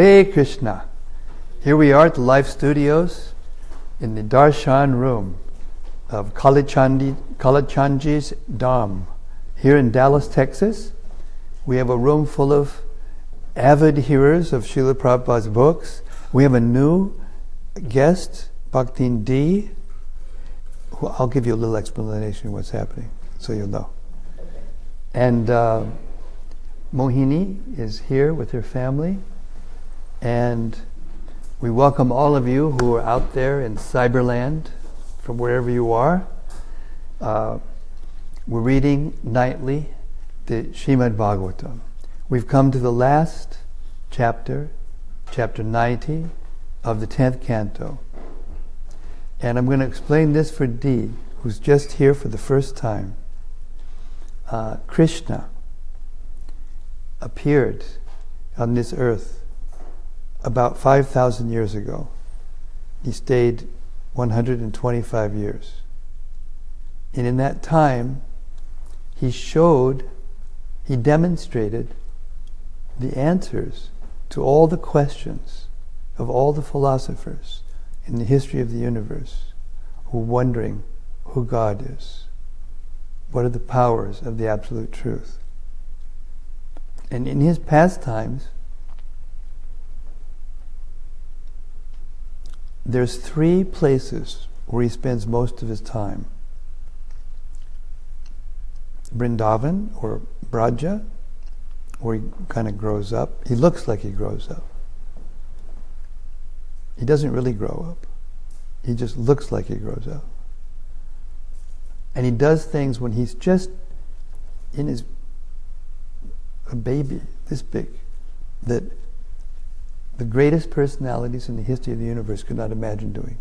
Hare Krishna. Here we are at the live studios in the Darshan room of Kalachandji's Dham. Here in Dallas, Texas, we have a room full of avid hearers of Srila Prabhupada's books. We have a new guest, Bhaktin D. Who I'll give you a little explanation of what's happening, so you'll know. And Mohini is here with her family. And we welcome all of you who are out there in Cyberland, from wherever you are. We're reading nightly the Srimad-Bhagavatam. We've come to the last chapter, chapter 90 of the 10th canto. And I'm going to explain this for Dee, who's just here for the first time. Krishna appeared on this earth about 5,000 years ago. He stayed 125 years. And in that time, he demonstrated the answers to all the questions of all the philosophers in the history of the universe who are wondering who God is. What are the powers of the absolute truth? And in his pastimes, there's 3 places where he spends most of his time. Vrindavan, or Braja, where he kind of grows up. He looks like he grows up. He doesn't really grow up. He just looks like he grows up. And he does things when he's just a baby, this big, that the greatest personalities in the history of the universe could not imagine doing.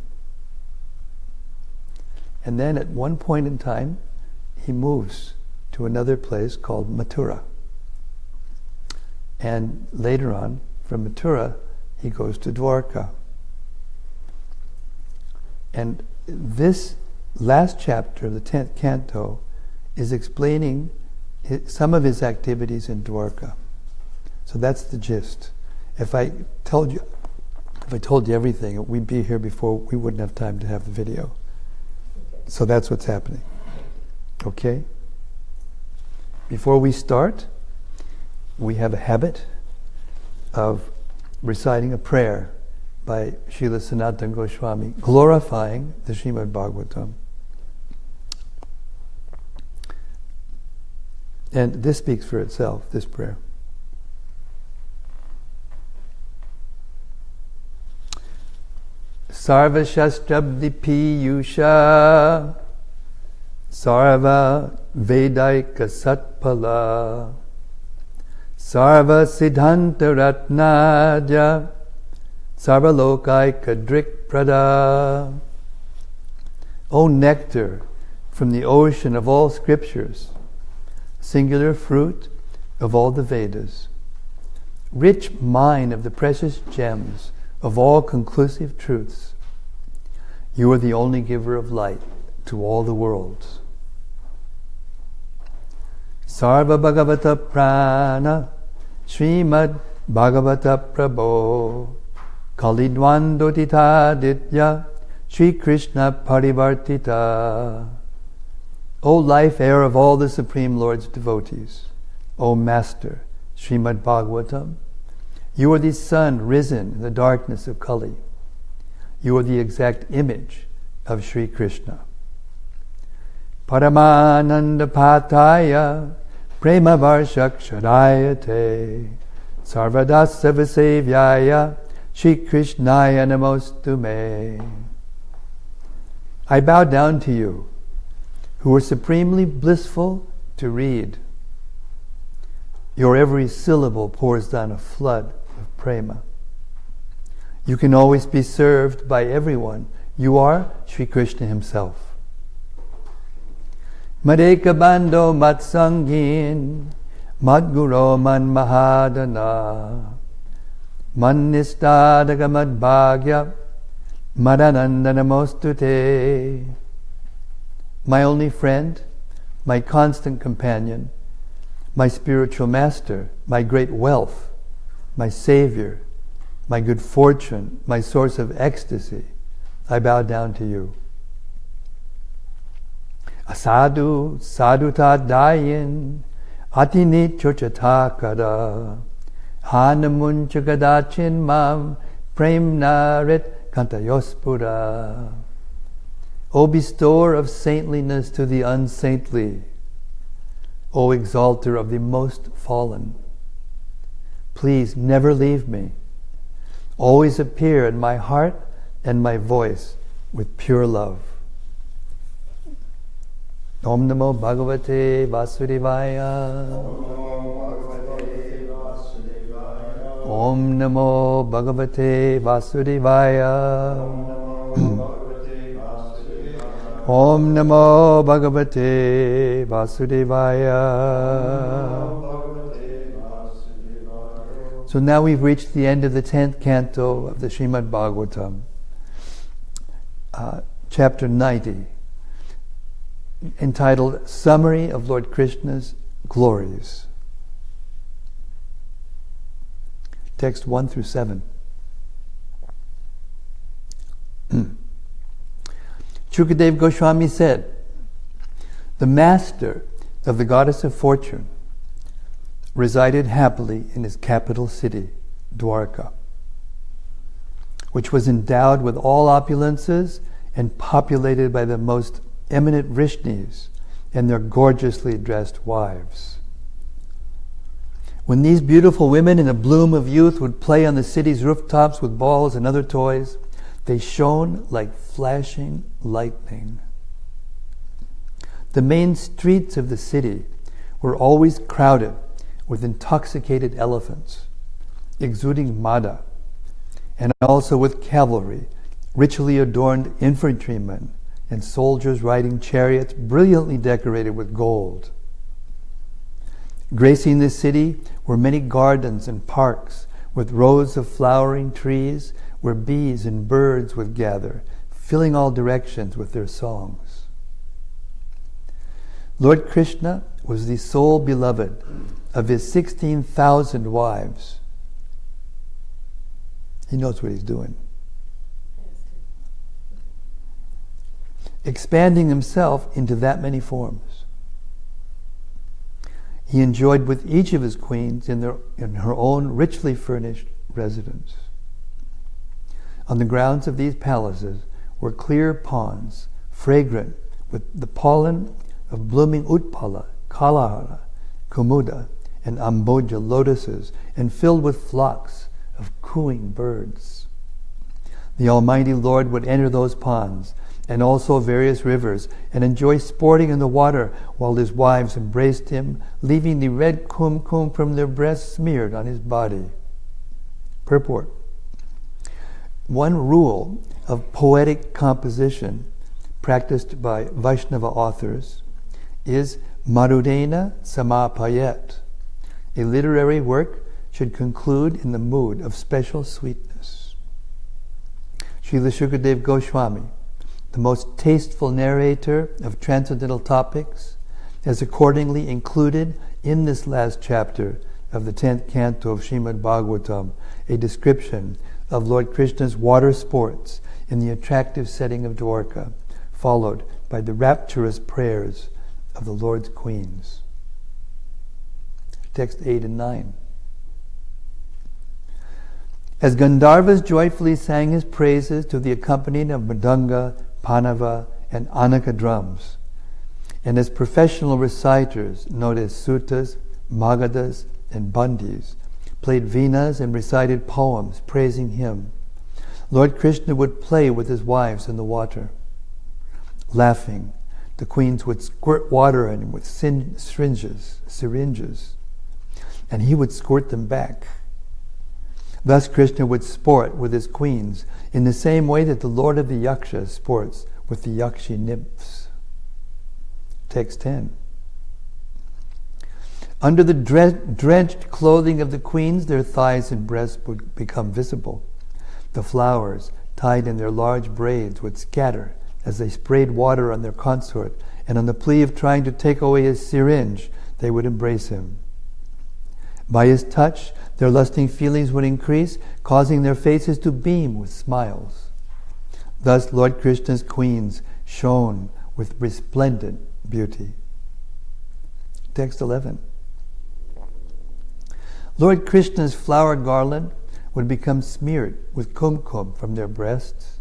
And then at one point in time, he moves to another place called Mathura. And later on, from Mathura, he goes to Dwarka. And this last chapter of the 10th canto is explaining some of his activities in Dwarka. So that's the gist. If I told you everything, we'd be here before we wouldn't have time to have the video. So that's what's happening. Okay? Before we start, we have a habit of reciting a prayer by Srila Sanatana Goswami, glorifying the Srimad-Bhagavatam. And this speaks for itself, this prayer. Sarva Shastrabdi Piyusha Sarva Vedaika Satpala Sarva Siddhanta Ratnaja Sarva Lokaika Drik Prada. O nectar from the ocean of all scriptures, singular fruit of all the Vedas, rich mine of the precious gems of all conclusive truths, you are the only giver of light to all the worlds. Sarva Bhagavata Prana Srimad Bhagavata Prabho Kalidwandotita Ditya Sri Krishna Parivartita. O life air of all the Supreme Lord's devotees, O Master Srimad Bhagavatam, you are the sun risen in the darkness of Kali. You are the exact image of Sri Krishna. Paramananda Pataya Prema Varshakshadayate Sarvadasa Vasevyaya Shri Krishnaya Namostume. I bow down to you, who are supremely blissful to read. Your every syllable pours down a flood of prema. You can always be served by everyone. You are Sri Krishna himself. Madeka Bando Matsangin Madguro Man Mahadana Mannistadaga Madbhagya Madananda Namostute. My only friend, my constant companion, my spiritual master, my great wealth, my savior, my good fortune, my source of ecstasy, I bow down to you. Asadu saduta dayin atinit chochatakada hanamun chagadachin mam premnarit kantayospura. O bestower of saintliness to the unsaintly, O exalter of the most fallen, please never leave me. Always appear in my heart and my voice with pure love. Om Namo Bhagavate Vasudevaya. Om Namo Bhagavate Vasudevaya. Om Namo Bhagavate Vasudevaya. So now we've reached the end of the 10th canto of the Srimad-Bhagavatam, chapter 90, entitled Summary of Lord Krishna's Glories. Text 1 through 7. Shukadeva Goswami said, the master of the goddess of fortune resided happily in his capital city, Dwarka, which was endowed with all opulences and populated by the most eminent Vrishnis and their gorgeously dressed wives. When these beautiful women in the bloom of youth would play on the city's rooftops with balls and other toys, they shone like flashing lightning. The main streets of the city were always crowded with intoxicated elephants, exuding mada, and also with cavalry, richly adorned infantrymen, and soldiers riding chariots brilliantly decorated with gold. Gracing the city were many gardens and parks with rows of flowering trees where bees and birds would gather, filling all directions with their songs. Lord Krishna was the sole beloved of his 16,000 wives. He knows what he's doing. Expanding himself into that many forms. He enjoyed with each of his queens in her own richly furnished residence. On the grounds of these palaces were clear ponds, fragrant with the pollen of blooming utpala, kalahara, kumuda, and amboja lotuses, and filled with flocks of cooing birds. The Almighty Lord would enter those ponds, and also various rivers, and enjoy sporting in the water while his wives embraced him, leaving the red kumkum from their breasts smeared on his body. Purport. One rule of poetic composition practiced by Vaishnava authors is marudena samapayet. A literary work should conclude in the mood of special sweetness. Srila Shukadeva Goswami, the most tasteful narrator of transcendental topics, has accordingly included in this last chapter of the 10th canto of Srimad-Bhagavatam a description of Lord Krishna's water sports in the attractive setting of Dwarka, followed by the rapturous prayers of the Lord's queens. Text 8 and 9. As Gandharvas joyfully sang his praises to the accompaniment of Mridanga, Panava, and Anaka drums, and as professional reciters, known as Sutas, Magadas, and Bandis, played venas and recited poems praising him, Lord Krishna would play with his wives in the water. Laughing, the queens would squirt water at him with syringes, and he would squirt them back. Thus Krishna would sport with his queens in the same way that the Lord of the Yakshas sports with the Yakshi nymphs. Text 10. Under the drenched clothing of the queens, their thighs and breasts would become visible. The flowers, tied in their large braids, would scatter as they sprayed water on their consort, and on the plea of trying to take away his syringe, they would embrace him. By his touch, their lusting feelings would increase, causing their faces to beam with smiles. Thus Lord Krishna's queens shone with resplendent beauty. Text 11. Lord Krishna's flower garland would become smeared with kumkum from their breasts,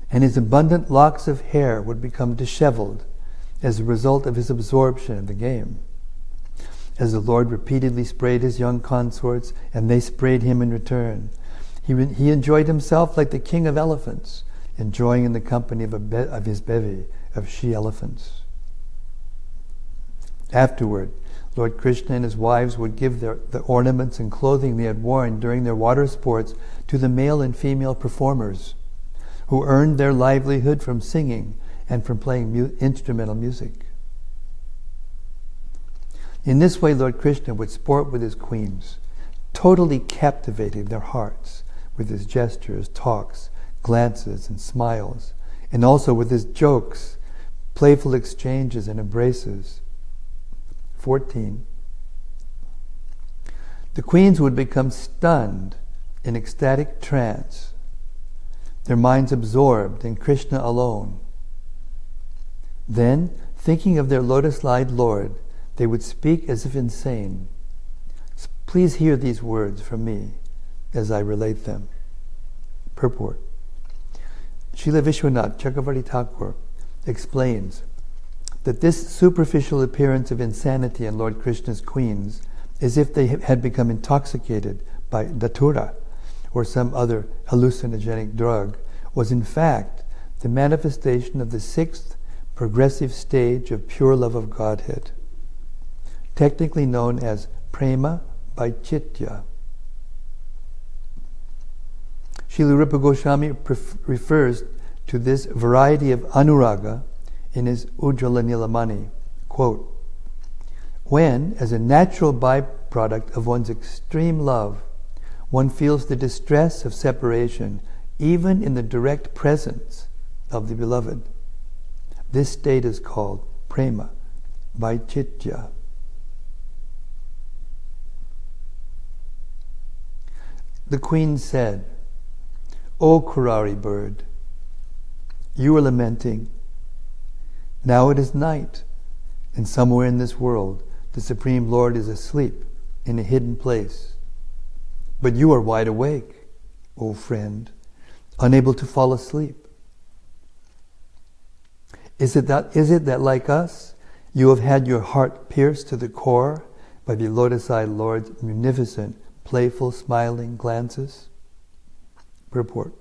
and his abundant locks of hair would become disheveled as a result of his absorption in the game. As the Lord repeatedly sprayed his young consorts, and they sprayed him in return, he enjoyed himself like the king of elephants, enjoying in the company of his bevy of she-elephants. Afterward, Lord Krishna and his wives would give the ornaments and clothing they had worn during their water sports to the male and female performers, who earned their livelihood from singing and from playing instrumental music. In this way, Lord Krishna would sport with his queens, totally captivating their hearts with his gestures, talks, glances, and smiles, and also with his jokes, playful exchanges, and embraces. 14. The queens would become stunned in ecstatic trance, their minds absorbed in Krishna alone. Then, thinking of their lotus-eyed Lord, they would speak as if insane. Please hear these words from me as I relate them. Purport. Srila Vishwanath Chakravarti Thakur explains that this superficial appearance of insanity in Lord Krishna's queens, as if they had become intoxicated by datura or some other hallucinogenic drug, was in fact the manifestation of the sixth progressive stage of pure love of Godhead, technically known as prema vaicitya. Srila Rupa Goswami refers to this variety of anuraga in his Ujjvala Nilamani. Quote, when, as a natural byproduct of one's extreme love, one feels the distress of separation, even in the direct presence of the beloved, this state is called prema vaicitya. The queen said, O Kurari bird, you are lamenting. Now it is night, and somewhere in this world the Supreme Lord is asleep in a hidden place. But you are wide awake, O friend, unable to fall asleep. Is it that like us, you have had your heart pierced to the core by the lotus-eyed Lord's munificent, playful, smiling glances? Purport.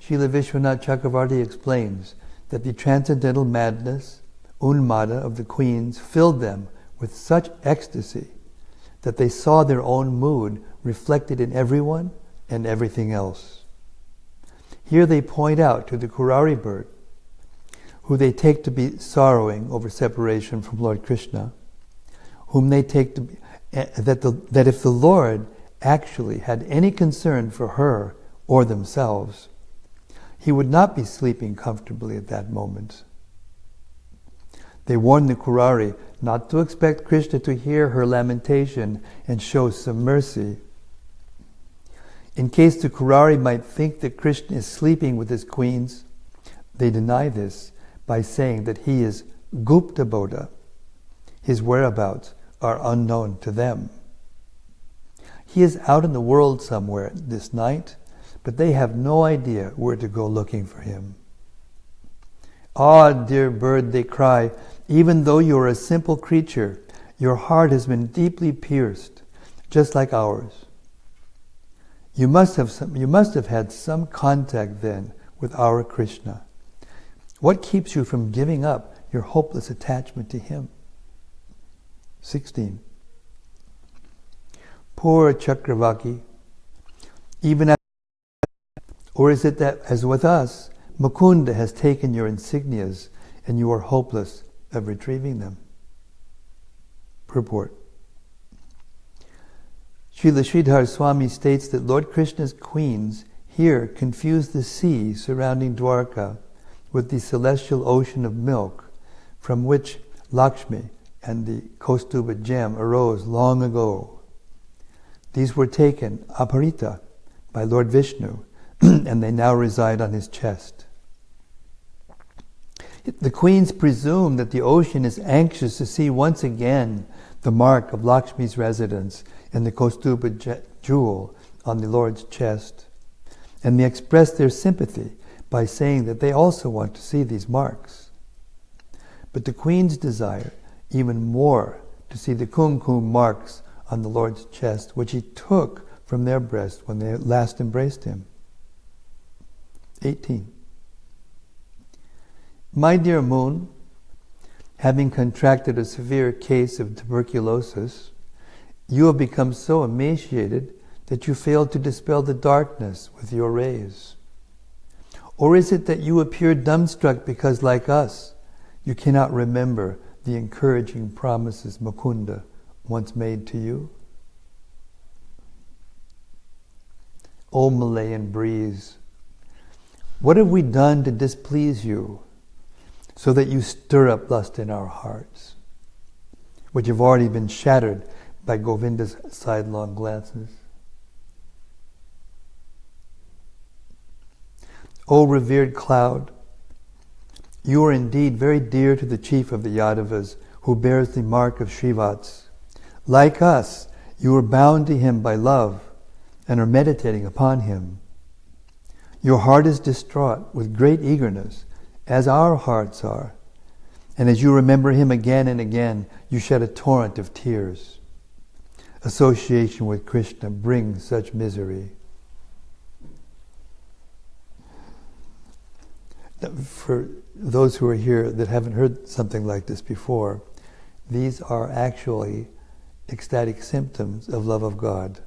Srila Vishwanath Chakravarti explains that the transcendental madness, unmada, of the queens filled them with such ecstasy that they saw their own mood reflected in everyone and everything else. Here they point out to the Kurari bird, who they take to be sorrowing over separation from Lord Krishna, whom they take to be, that if the Lord actually had any concern for her or themselves, he would not be sleeping comfortably at that moment. They warn the Kurari not to expect Krishna to hear her lamentation and show some mercy. In case the Kurari might think that Krishna is sleeping with his queens, they deny this by saying that he is Gupta Bodha. His whereabouts are unknown to them. He is out in the world somewhere this night, but they have no idea where to go looking for him. Ah, dear bird, they cry, even though you are a simple creature, your heart has been deeply pierced, just like ours. You must have had some contact then with our Krishna. What keeps you from giving up your hopeless attachment to him? 16. Poor Chakravaki, or is it that, as with us, Mukunda has taken your insignias and you are hopeless of retrieving them? Purport. Srila Sridhar Swami states that Lord Krishna's queens here confuse the sea surrounding Dwarka with the celestial ocean of milk from which Lakshmi and the Kaustuba gem arose long ago. These were taken, aparita, by Lord Vishnu, and they now reside on his chest. The queens presume that the ocean is anxious to see once again the mark of Lakshmi's residence in the Kaustuba jewel on the Lord's chest, and they express their sympathy by saying that they also want to see these marks. But the queens desire even more to see the kumkum marks on the Lord's chest, which he took from their breast when they last embraced him. 18. My dear moon, having contracted a severe case of tuberculosis, you have become so emaciated that you fail to dispel the darkness with your rays. Or is it that you appear dumbstruck because, like us, you cannot remember the encouraging promises Mukunda once made to you? O Malayan breeze, what have we done to displease you, so that you stir up lust in our hearts, which have already been shattered by Govinda's sidelong glances? O revered cloud, you are indeed very dear to the chief of the Yadavas, who bears the mark of Srivats. Like us, you are bound to him by love and are meditating upon him. Your heart is distraught with great eagerness, as our hearts are, and as you remember him again and again, you shed a torrent of tears. Association with Krishna brings such misery. For those who are here that haven't heard something like this before, these are actually ecstatic symptoms of love of God.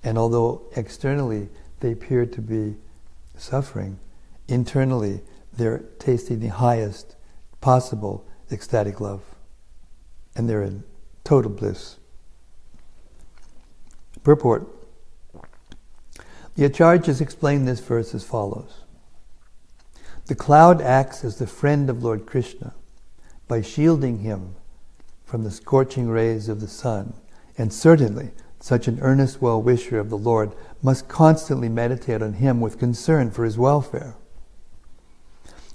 And although externally they appear to be suffering, internally they're tasting the highest possible ecstatic love. And they're in total bliss. Purport. The Acharyas explain this verse as follows. The cloud acts as the friend of Lord Krishna by shielding him from the scorching rays of the sun, and certainly such an earnest well-wisher of the Lord must constantly meditate on him with concern for his welfare.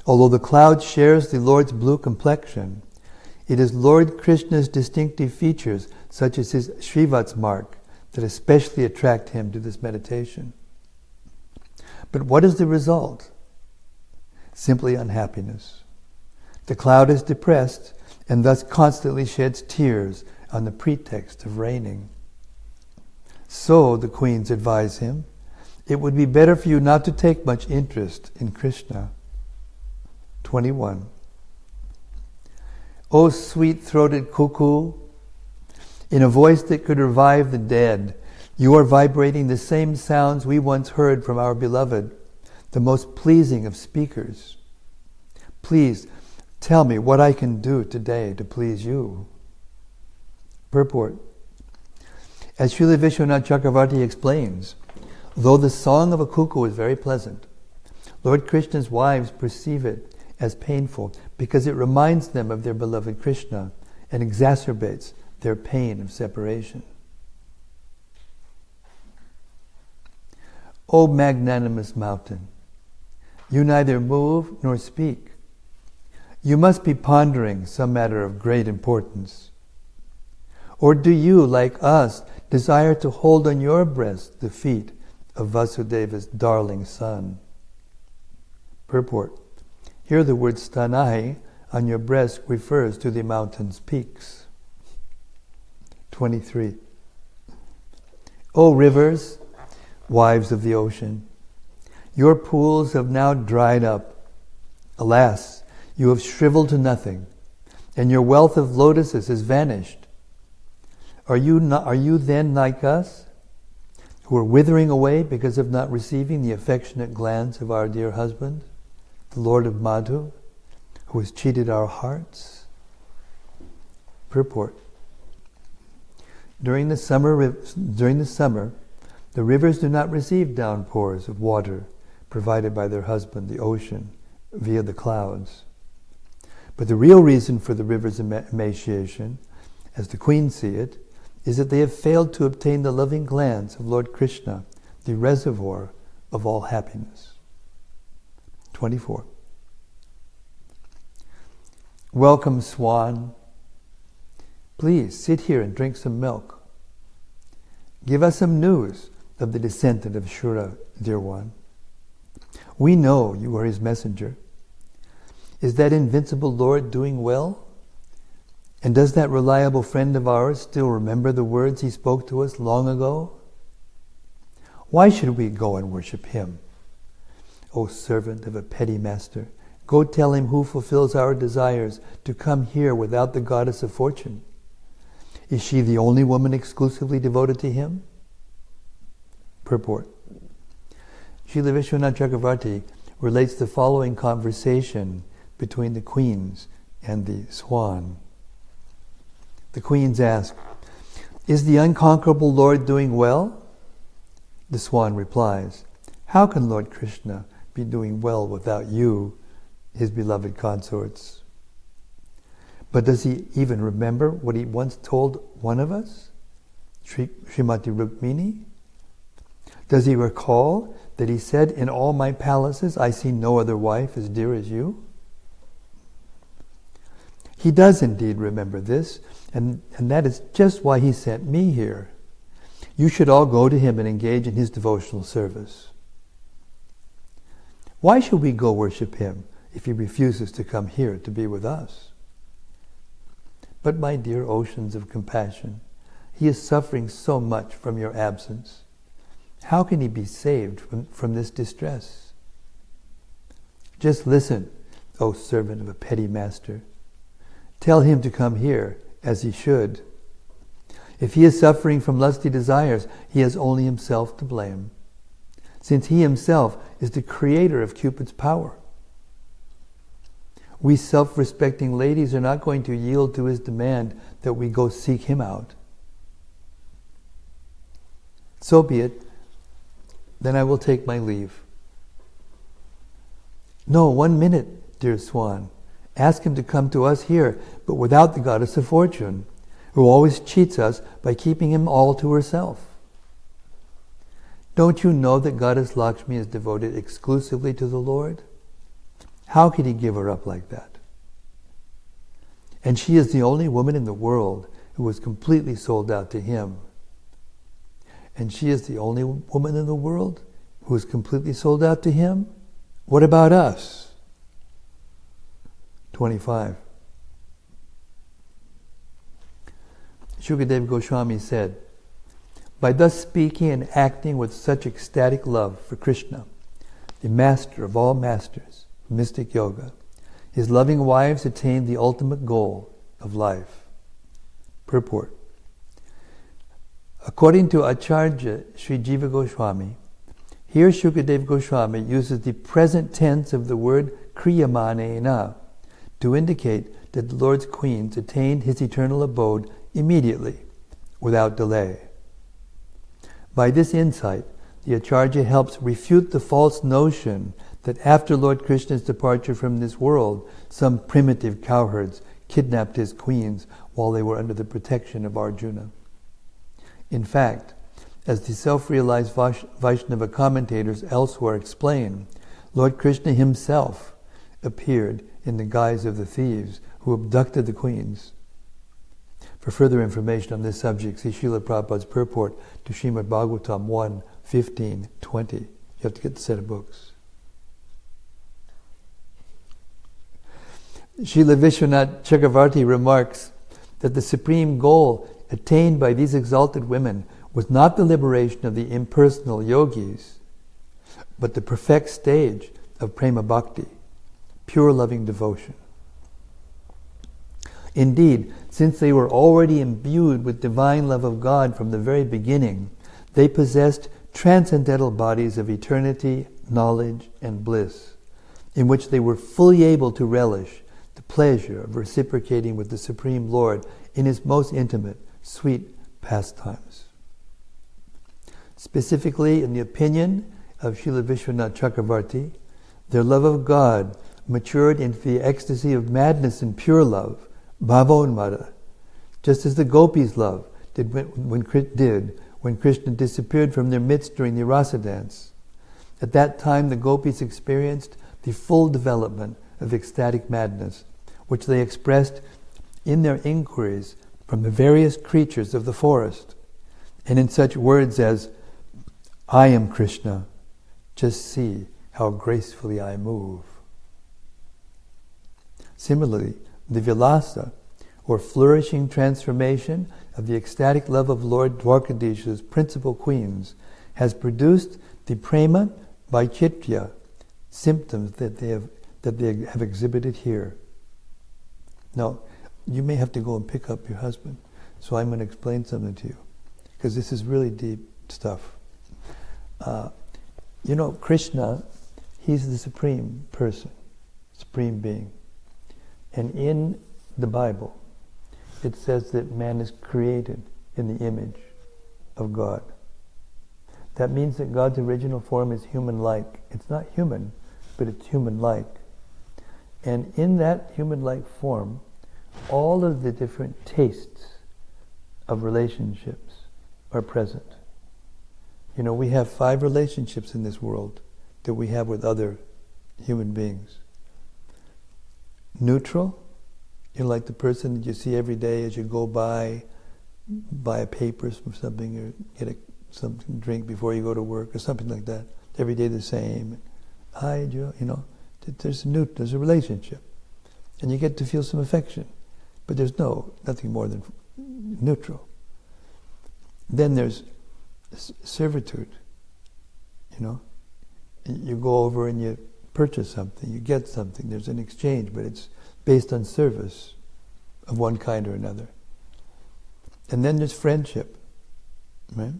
Although the cloud shares the Lord's blue complexion, it is Lord Krishna's distinctive features, such as his Srivats mark, that especially attract him to this meditation. But what is the result? Simply unhappiness. The cloud is depressed and thus constantly sheds tears on the pretext of raining. So, the queens advise him, it would be better for you not to take much interest in Krishna. 21. O sweet-throated cuckoo, in a voice that could revive the dead, you are vibrating the same sounds we once heard from our beloved, the most pleasing of speakers. Please tell me what I can do today to please you. Purport. As Srila Vishwanath Chakravarti explains, though the song of a cuckoo is very pleasant, Lord Krishna's wives perceive it as painful because it reminds them of their beloved Krishna and exacerbates their pain of separation. O magnanimous mountain, you neither move nor speak. You must be pondering some matter of great importance. Or do you, like us, desire to hold on your breast the feet of Vasudeva's darling son? Purport. Here the word stanai on your breast refers to the mountain's peaks. 23. O rivers, wives of the ocean, your pools have now dried up. Alas, you have shriveled to nothing, and your wealth of lotuses has vanished. Are you then like us, who are withering away because of not receiving the affectionate glance of our dear husband, the Lord of Madhu, who has cheated our hearts? Purport. During the summer, the rivers do not receive downpours of water provided by their husband, the ocean, via the clouds. But the real reason for the river's emaciation, as the queens see it, is that they have failed to obtain the loving glance of Lord Krishna, the reservoir of all happiness. 24. Welcome, swan. Please sit here and drink some milk. Give us some news of the descendant of Shura, dear one. We know you are his messenger. Is that invincible Lord doing well? And does that reliable friend of ours still remember the words he spoke to us long ago? Why should we go and worship him? O servant of a petty master, go tell him who fulfills our desires to come here without the goddess of fortune. Is she the only woman exclusively devoted to him? Purport. Srila Vishwanath Chakravarti relates the following conversation between the queens and the swan. The queens ask, "Is the unconquerable Lord doing well?" The swan replies, "How can Lord Krishna be doing well without you, his beloved consorts? But does he even remember what he once told one of us, Srimati Rukmini? Does he recall that he said, 'In all my palaces I see no other wife as dear as you'?" He does indeed remember this, and that is just why he sent me here. You should all go to him and engage in his devotional service. Why should we go worship him if he refuses to come here to be with us? But my dear oceans of compassion, he is suffering so much from your absence. How can he be saved from this distress? Just listen, O servant of a petty master. Tell him to come here, as he should. If he is suffering from lusty desires, he has only himself to blame, since he himself is the creator of Cupid's power. We self-respecting ladies are not going to yield to his demand that we go seek him out. So be it. Then I will take my leave. No, 1 minute, dear swan. Ask him to come to us here, but without the goddess of fortune, who always cheats us by keeping him all to herself. Don't you know that Goddess Lakshmi is devoted exclusively to the Lord? How could he give her up like that? And she is the only woman in the world who was completely sold out to him. And she is the only woman in the world who is completely sold out to him? What about us? 25. Shukadeva Goswami said, by thus speaking and acting with such ecstatic love for Krishna, the master of all masters, mystic yoga, his loving wives attained the ultimate goal of life. Purport. According to Acharya Sri Jiva Goswami, here Shukadeva Goswami uses the present tense of the word kriyamanena to indicate that the Lord's queens attained his eternal abode immediately, without delay. By this insight, the Acharya helps refute the false notion that after Lord Krishna's departure from this world, some primitive cowherds kidnapped his queens while they were under the protection of Arjuna. In fact, as the self-realized Vaishnava commentators elsewhere explain, Lord Krishna himself appeared in the guise of the thieves who abducted the queens. For further information on this subject, see Srila Prabhupada's purport to Srimad-Bhagavatam 1, 15, 20. You have to get the set of books. Srila Vishwanath Chakravarti remarks that the supreme goal attained by these exalted women was not the liberation of the impersonal yogis, but the perfect stage of prema bhakti, pure loving devotion. Indeed, since they were already imbued with divine love of God from the very beginning, they possessed transcendental bodies of eternity, knowledge, and bliss, in which they were fully able to relish the pleasure of reciprocating with the Supreme Lord in his most intimate, sweet pastimes. Specifically, in the opinion of Srila Vishwanath Chakravarti, their love of God matured into the ecstasy of madness and pure love, bhava unmada, just as the gopis' love when Krishna disappeared from their midst during the rasa dance. At that time, the gopis experienced the full development of ecstatic madness, which they expressed in their inquiries from the various creatures of the forest, and in such words as, "I am Krishna, just see how gracefully I move." Similarly, the vilasa, or flourishing transformation of the ecstatic love of Lord Dwarkadisha's principal queens, has produced the prema vaichitya symptoms that they have exhibited here. Now, you may have to go and pick up your husband, so I'm going to explain something to you, because this is really deep stuff. Krishna, he's the supreme person, supreme being. And in the Bible, it says that man is created in the image of God. That means that God's original form is human-like. It's not human, but it's human-like. And in that human-like form, all of the different tastes of relationships are present. We have 5 relationships in this world that we have with other human beings. Neutral, like the person that you see every day as you go by, buy a paper from something, or get something to drink before you go to work, or something like that. Every day the same. Hi, Joe. There's a relationship, and you get to feel some affection, but there's nothing more than neutral. Then there's servitude. You go over and you purchase something, you get something, there's an exchange, but it's based on service of one kind or another. And then there's friendship, right?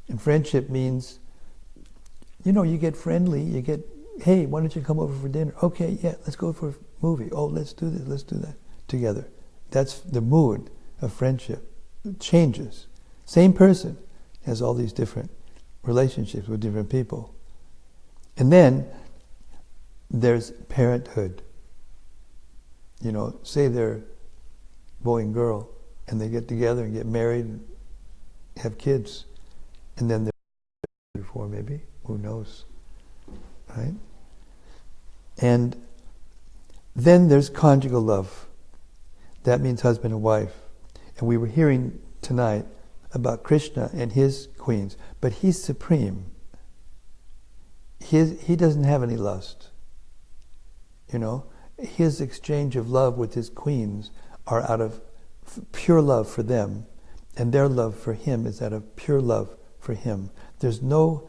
And friendship means, you get friendly, hey, why don't you come over for dinner? Okay, yeah, let's go for a movie. Oh, let's do this, let's do that together. That's the mood of friendship. It changes. Same person has all these different relationships with different people. And then there's parenthood. Say they're boy and girl, and they get together and get married and have kids, and then they're before maybe, who knows, right? And then there's conjugal love. That means husband and wife. And we were hearing tonight about Krishna and his queens, but he's supreme. He doesn't have any lust. His exchange of love with his queens are out of pure love for them, and their love for him is out of pure love for him. There's no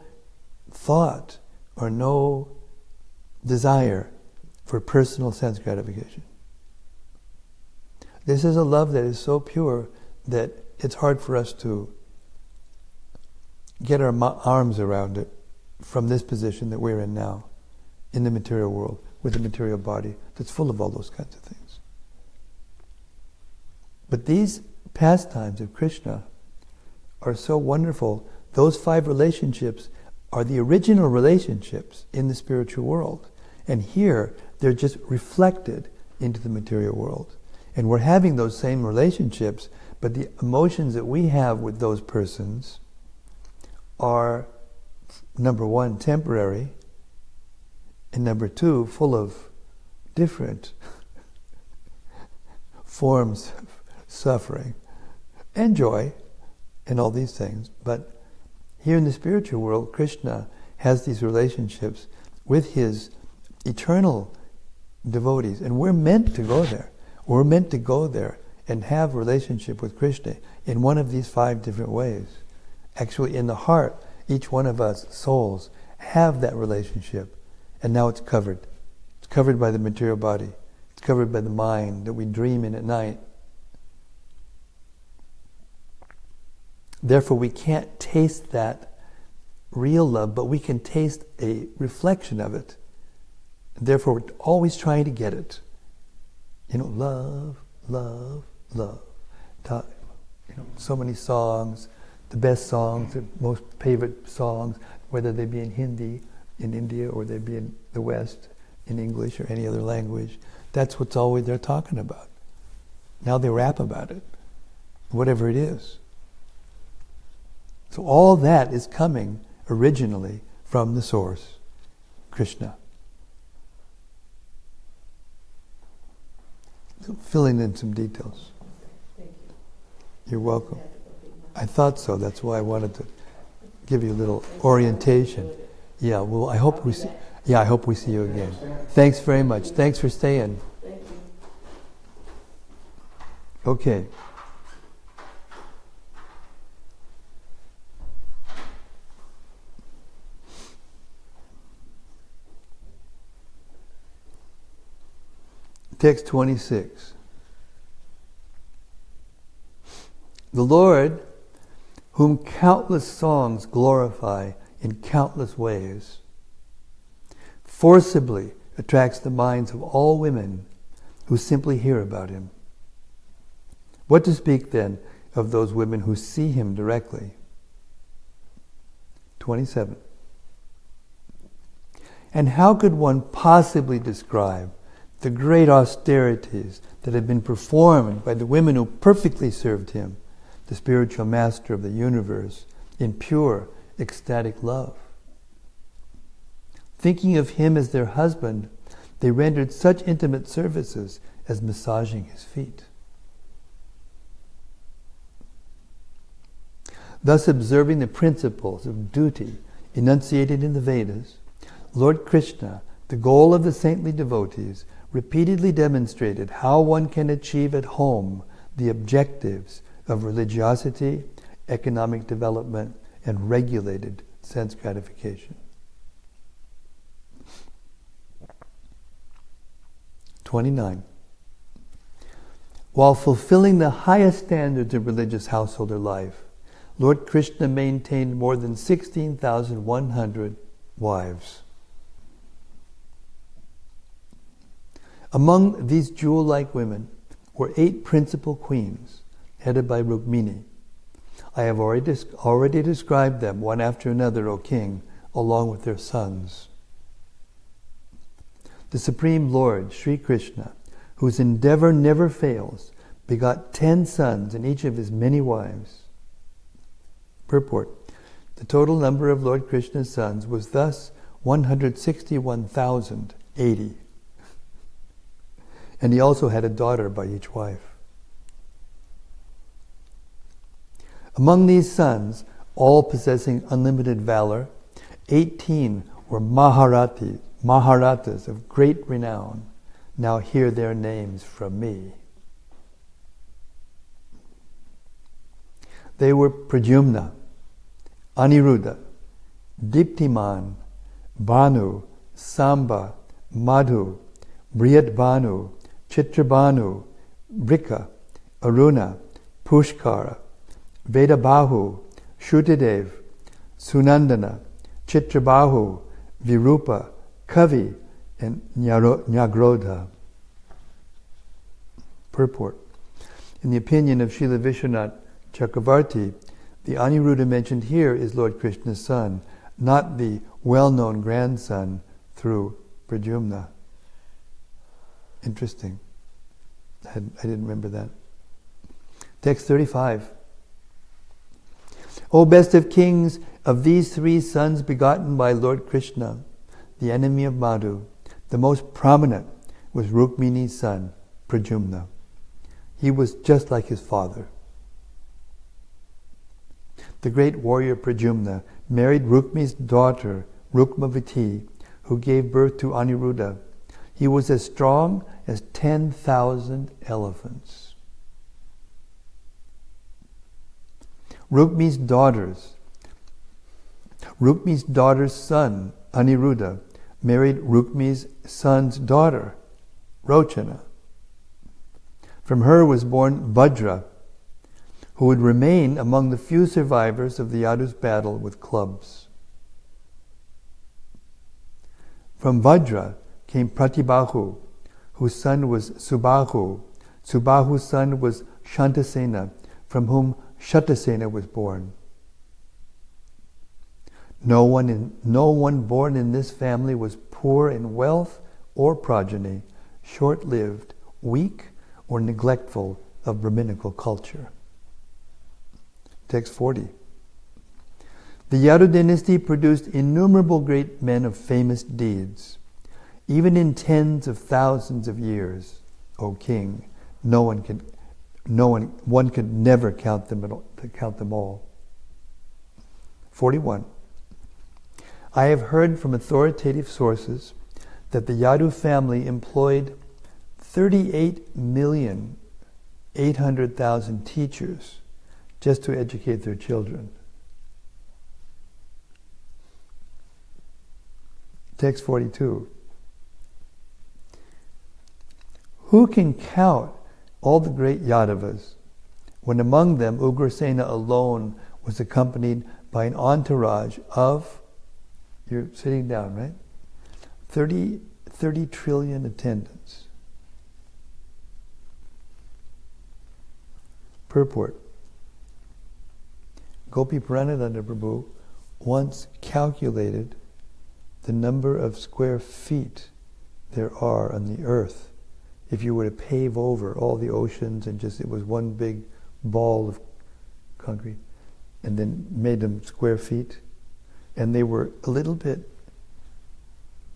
thought or no desire for personal sense gratification. This is a love that is so pure that it's hard for us to get our arms around it from this position that we're in now, in the material world, with the material body that's full of all those kinds of things. But these pastimes of Krishna are so wonderful. Those 5 relationships are the original relationships in the spiritual world. And here, they're just reflected into the material world. And we're having those same relationships, but the emotions that we have with those persons are, number 1, temporary, and number 2, full of different forms of suffering and joy and all these things. But here in the spiritual world, Krishna has these relationships with his eternal devotees, and we're meant to go there. We're meant to go there and have relationship with Krishna in one of these 5 different ways. Actually, in the heart, each one of us souls have that relationship, and now it's covered. It's covered by the material body. It's covered by the mind that we dream in at night. Therefore, we can't taste that real love, but we can taste a reflection of it. Therefore, we're always trying to get it. Love, love, love. So many songs, the best songs, the most favorite songs, whether they be in Hindi, in India, or they be in the West, in English or any other language. That's what's always they're talking about. Now they rap about it. whatever it is. So all that is coming originally from the source, Krishna. So filling in some details. Thank you. You're welcome. I thought so. That's why I wanted to give you a little orientation. Yeah. Well, I hope we see. Yeah, I hope we see you again. Thanks very much. Thanks for staying. Thank you. Okay. Text 26. The Lord, whom countless songs glorify in countless ways, forcibly attracts the minds of all women who simply hear about him. What to speak then of those women who see him directly? 27. And how could one possibly describe the great austerities that have been performed by the women who perfectly served him, the spiritual master of the universe, in pure, ecstatic love? Thinking of him as their husband, they rendered such intimate services as massaging his feet. Thus, observing the principles of duty enunciated in the Vedas, Lord Krishna, the goal of the saintly devotees, repeatedly demonstrated how one can achieve at home the objectives of religiosity, economic development, and regulated sense gratification. 29. While fulfilling the highest standards of religious householder life, Lord Krishna maintained more than 16,100 wives. Among these jewel-like women were 8 principal queens, headed by Rukmini. I have already described them one after another, O king, along with their sons. The Supreme Lord, Sri Krishna, whose endeavor never fails, begot 10 sons and each of his many wives. Purport. The total number of Lord Krishna's sons was thus 161,080. And he also had a daughter by each wife. Among these sons, all possessing unlimited valor, 18 were Maharatas of great renown. Now hear their names from me. They were Pradyumna, Aniruddha, Diptiman, Bhanu, Samba, Madhu, Briyadbhanu, Chitrabhanu, Brika, Aruna, Pushkara, Vedabahu, Shrudadev, Sunandana, Chitrabahu, Virupa, Kavi, and Nyagrodha. Purport. In the opinion of Srila Vishwanath Chakravarti, the Aniruddha mentioned here is Lord Krishna's son, not the well-known grandson through Pradyumna. Interesting. I didn't remember that. Text 35. O best of kings, of these 3 sons begotten by Lord Krishna, the enemy of Madhu, the most prominent was Rukmini's son, Pradyumna. He was just like his father. The great warrior Pradyumna married Rukmini's daughter, Rukmavati, who gave birth to Aniruddha. He was as strong as 10,000 elephants. Rukmini's daughter's son, Aniruddha, married Rukmini's son's daughter, Rochana. From her was born Vajra, who would remain among the few survivors of the Yadu's battle with clubs. From Vajra came Pratibahu, whose son was Subahu. Subahu's son was Shantasena, from whom Shatasena was born. No one born in this family was poor in wealth or progeny, short-lived, weak, or neglectful of Brahminical culture. Text 40. The Yadu dynasty produced innumerable great men of famous deeds. Even in tens of thousands of years, O king, one could never count them all. 41. I have heard from authoritative sources that the Yadu family employed 38,800,000 teachers just to educate their children. Text 42. Who can count all the great Yadavas, when among them Ugrasena alone was accompanied by an entourage of, you're sitting down, right? 30 trillion attendants. Purport. Gopi Paranadanda Prabhu once calculated the number of square feet there are on the earth if you were to pave over all the oceans and it was one big ball of concrete and then made them square feet, and they were a little bit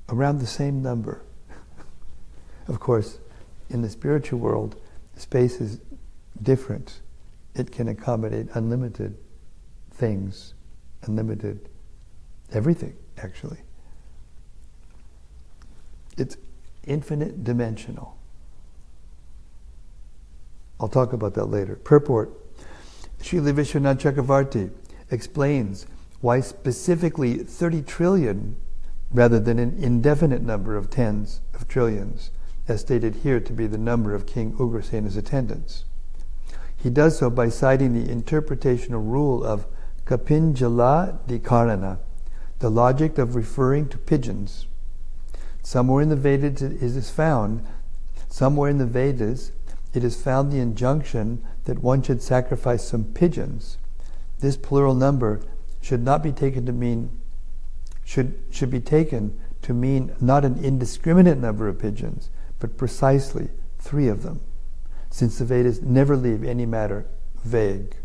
around the same number. Of course, in the spiritual world, space is different. It can accommodate unlimited things, unlimited everything, actually. It's infinite dimensional. I'll talk about that later. Purport. Srila Vishwanath Chakravarti explains why specifically 30 trillion rather than an indefinite number of tens of trillions, as stated here to be the number of King Ugrasena's attendants. He does so by citing the interpretational rule of Kapinjala Dikarana, the logic of referring to pigeons. Somewhere in the Vedas it is found the injunction that one should sacrifice some pigeons. This plural number should be taken to mean not an indiscriminate number of pigeons, but precisely 3 of them, since the Vedas never leave any matter vague.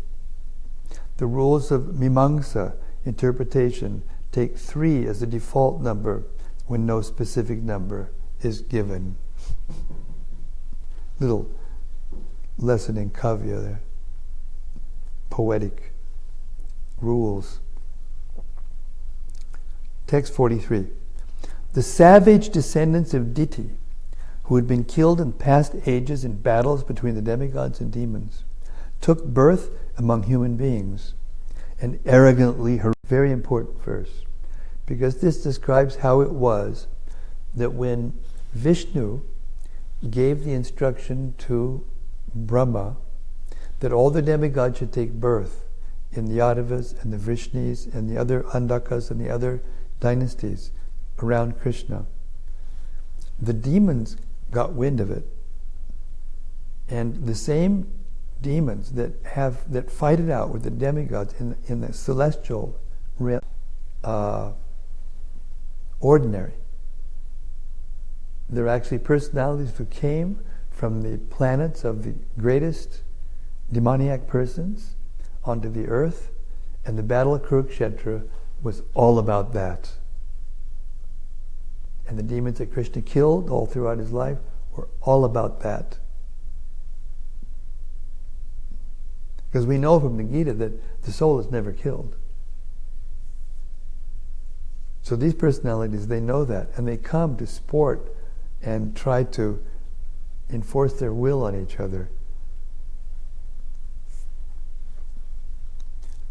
The rules of Mimamsa interpretation take 3 as the default number when no specific number is given. Little lesson in Kavya there. Poetic rules. Text 43. The savage descendants of Diti, who had been killed in past ages in battles between the demigods and demons, took birth among human beings and arrogantly, very important verse, because this describes how it was that when Vishnu gave the instruction to Brahma that all the demigods should take birth in the Yadavas and the Vrishnis and the other Andakas and the other dynasties around Krishna, the demons got wind of it, and the same demons that fight it out with the demigods in the celestial realm, ordinary. They're actually personalities who came from the planets of the greatest demoniac persons onto the earth, and the Battle of Kurukshetra was all about that. And the demons that Krishna killed all throughout his life were all about that. Because we know from the Gita that the soul is never killed. So these personalities, they know that, and they come to sport and try to enforce their will on each other.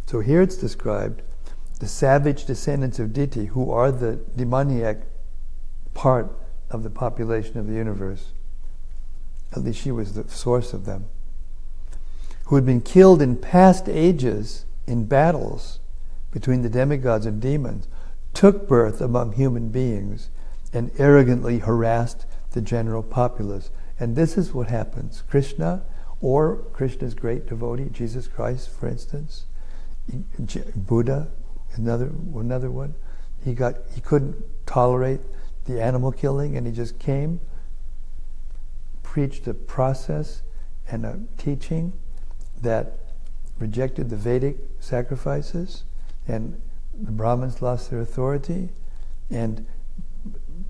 So here it's described, the savage descendants of Diti, who are the demoniac part of the population of the universe. At least she was the source of them. Who had been killed in past ages in battles between the demigods and demons, took birth among human beings and arrogantly harassed the general populace. And this is what happens. Krishna, or Krishna's great devotee, Jesus Christ, for instance, Buddha, another one, he couldn't tolerate the animal killing, and he just came, preached a process and a teaching that rejected the Vedic sacrifices, and the Brahmins lost their authority, and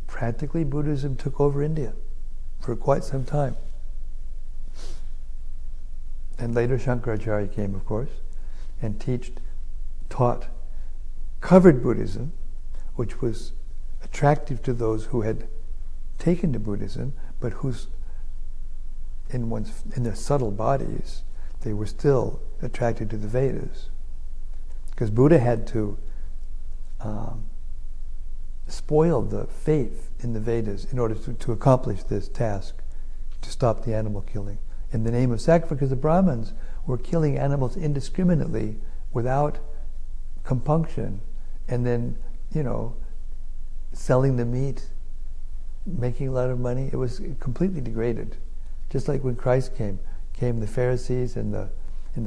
practically Buddhism took over India for quite some time. And later Shankaracharya came, of course, and taught covered Buddhism, which was attractive to those who had taken to Buddhism, but whose in their subtle bodies they were still attracted to the Vedas. Because Buddha had to spoil the faith in the Vedas in order to accomplish this task, to stop the animal killing. In the name of sacrifice, because the Brahmins were killing animals indiscriminately without compunction, and then, selling the meat, making a lot of money. It was completely degraded. Just like when Christ came the Pharisees in the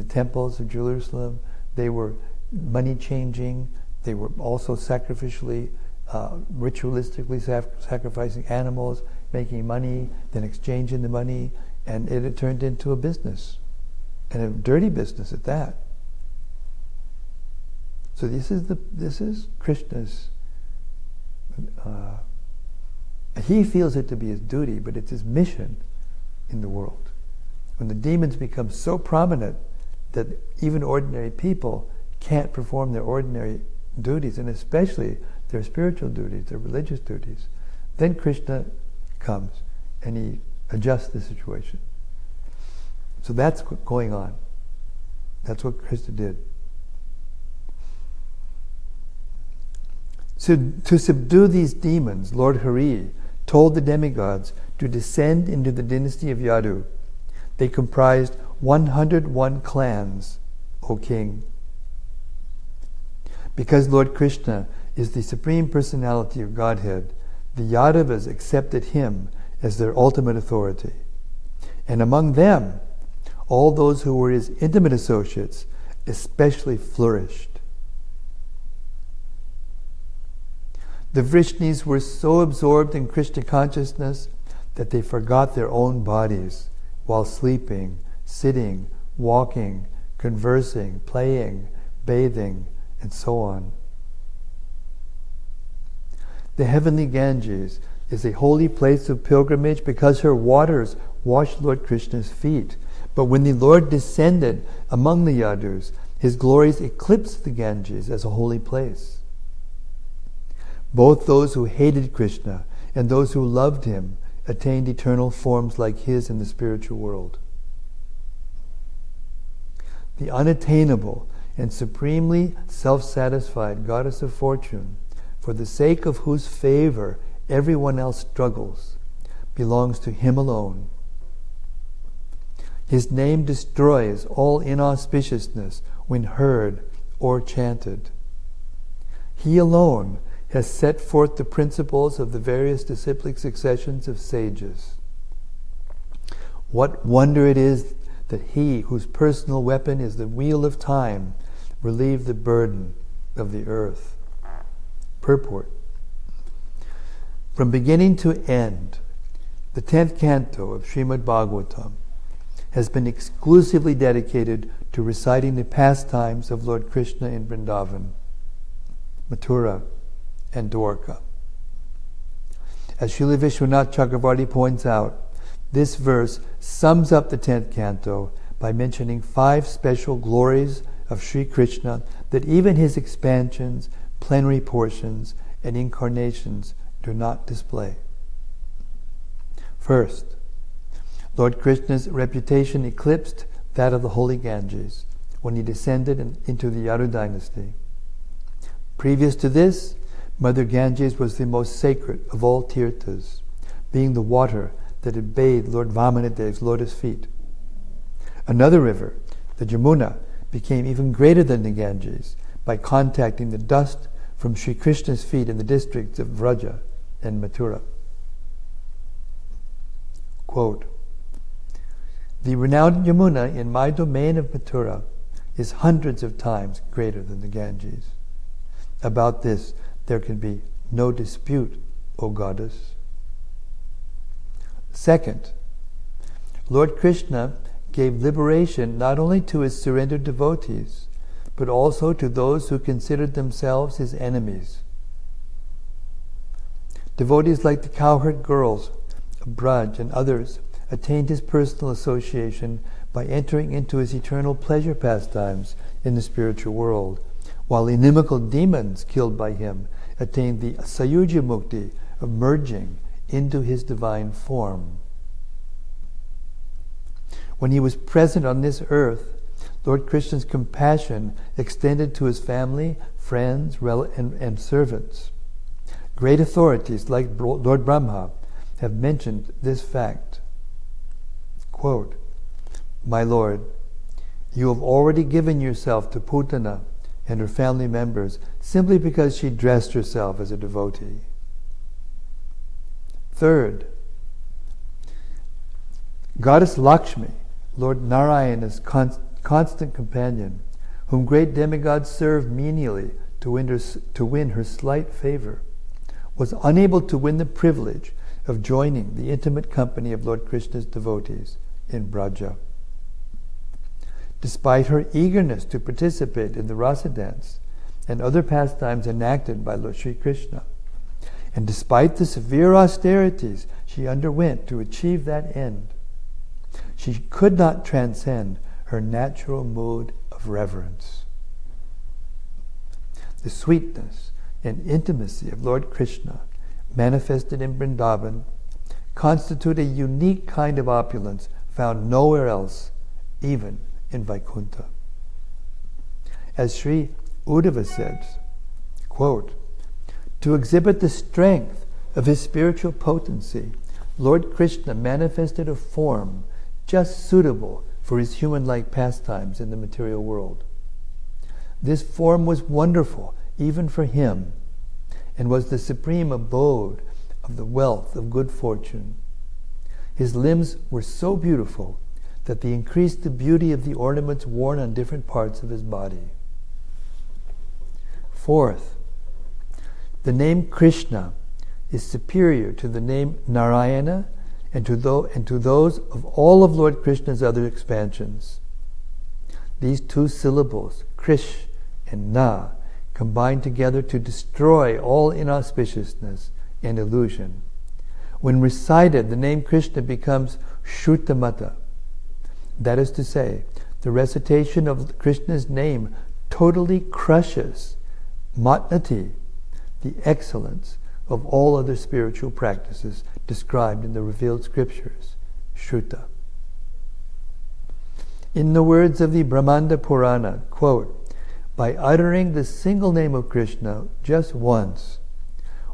temples of Jerusalem, they were money changing, they were also sacrificially, ritualistically sacrificing animals, making money, then exchanging the money, and it had turned into a business, and a dirty business at that. So this is Krishna's. He feels it to be his duty, but it's his mission in the world. When the demons become so prominent that even ordinary people can't perform their ordinary duties, and especially their spiritual duties, their religious duties, then Krishna comes and he adjusts the situation. So that's what's going on. That's what Krishna did. So to subdue these demons, Lord Hari told the demigods to descend into the dynasty of Yadu. They comprised 101 clans, O king. Because Lord Krishna is the Supreme Personality of Godhead, the Yadavas accepted him as their ultimate authority. And among them, all those who were his intimate associates especially flourished. The Vrishnis were so absorbed in Krishna consciousness that they forgot their own bodies while sleeping, sitting, walking, conversing, playing, bathing, and so on. The heavenly Ganges is a holy place of pilgrimage because her waters wash Lord Krishna's feet. But when the Lord descended among the Yadus, his glories eclipsed the Ganges as a holy place. Both those who hated Krishna and those who loved him attained eternal forms like his in the spiritual world. The unattainable and supremely self-satisfied goddess of fortune, for the sake of whose favor everyone else struggles, belongs to him alone. His name destroys all inauspiciousness when heard or chanted. He alone has set forth the principles of the various disciplic successions of sages. What wonder it is that he, whose personal weapon is the wheel of time, relieved the burden of the earth. Purport. From beginning to end, the 10th canto of Srimad-Bhagavatam has been exclusively dedicated to reciting the pastimes of Lord Krishna in Vrindavan, Mathura, and Dwarka. As Srila Vishwanath Chakravarti points out, this verse sums up the 10th canto by mentioning 5 special glories of Sri Krishna that even his expansions, plenary portions, and incarnations do not display. First, Lord Krishna's reputation eclipsed that of the holy Ganges when he descended into the Yadu dynasty. Previous to this, Mother Ganges was the most sacred of all tirthas, being the water that had bathed Lord Vamanadev's lotus feet. Another river, the Jamuna, became even greater than the Ganges by contacting the dust from Sri Krishna's feet in the districts of Vraja and Mathura. Quote, "The renowned Yamuna in my domain of Mathura is hundreds of times greater than the Ganges. About this there can be no dispute, O goddess." Second, Lord Krishna gave liberation not only to his surrendered devotees, but also to those who considered themselves his enemies. Devotees like the cowherd girls of Braj and others attained his personal association by entering into his eternal pleasure pastimes in the spiritual world, while inimical demons killed by him attained the Sayuja Mukti of merging into his divine form. When he was present on this earth, Lord Krishna's compassion extended to his family, friends, and servants. Great authorities like Lord Brahma have mentioned this fact. Quote, "My Lord, you have already given yourself to Putana and her family members simply because she dressed herself as a devotee." Third, Goddess Lakshmi, Lord Narayana's constant companion, whom great demigods serve menially to win her slight favor, was unable to win the privilege of joining the intimate company of Lord Krishna's devotees in Braja. Despite her eagerness to participate in the rasa dance and other pastimes enacted by Lord Sri Krishna, and despite the severe austerities she underwent to achieve that end, she could not transcend her natural mood of reverence. The sweetness and intimacy of Lord Krishna, manifested in Vrindavan, constitute a unique kind of opulence found nowhere else, even in Vaikuntha. As Sri Uddhava says, quote, "To exhibit the strength of his spiritual potency, Lord Krishna manifested a form just suitable for his human-like pastimes in the material world. This form was wonderful even for him, and was the supreme abode of the wealth of good fortune. His limbs were so beautiful that they increased the beauty of the ornaments worn on different parts of his body." Fourth, the name Krishna is superior to the name Narayana and to those of all of Lord Krishna's other expansions. These two syllables, Krish and Na, combine together to destroy all inauspiciousness and illusion. When recited, the name Krishna becomes Shrutamata. That is to say, the recitation of Krishna's name totally crushes Matnati, the excellence of all other spiritual practices described in the revealed scriptures, Shruta. In the words of the Brahmanda Purana, quote, "By uttering the single name of Krishna just once,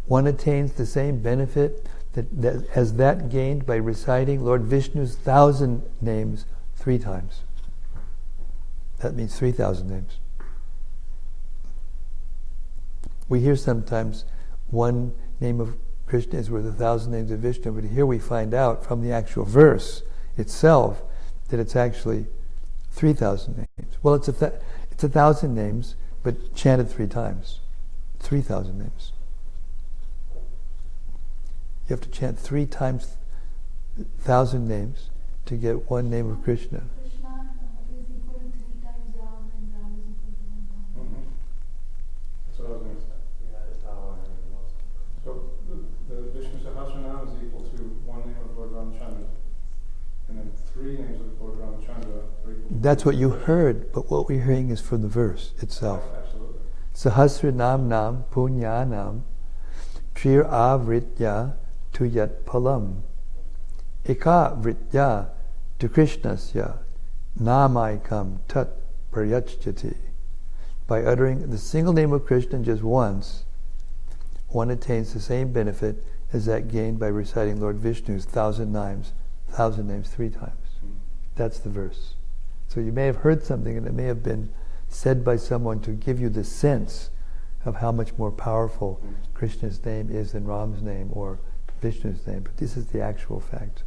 one attains the same benefit as that gained by reciting Lord Vishnu's 1,000 names 3 times. That means 3,000 names. We hear sometimes one name of Krishna is worth 1,000 names of Vishnu, but here we find out from the actual verse itself that it's actually 3,000 names. Well, it's 1,000 names, but chanted 3 times. 3,000 names. You have to chant 3 times 1,000 names to get one name of Krishna. Krishna is equal to 3 times Ram, and Ram is equal to 1 Ram. That's what I was going to say. Yeah, that's how I heard it also. So the Vishnu Sahasranam is equal to 1 name of Lord Ramachandra, and then 3 names of Lord Ramachandra are equal to... That's what you heard, but what we're hearing is from the verse itself. Absolutely. Sahasranam nam punyanam trir avritya tuyat palam eka vritya to Krishnasya namaikam tat praryachjati. By uttering the single name of Krishna just once, one attains the same benefit as that gained by reciting Lord Vishnu's 1,000 names 3 times. That's the verse. So you may have heard something, and it may have been said by someone to give you the sense of how much more powerful Krishna's name is than Ram's name or Vishnu's name, but this is the actual fact.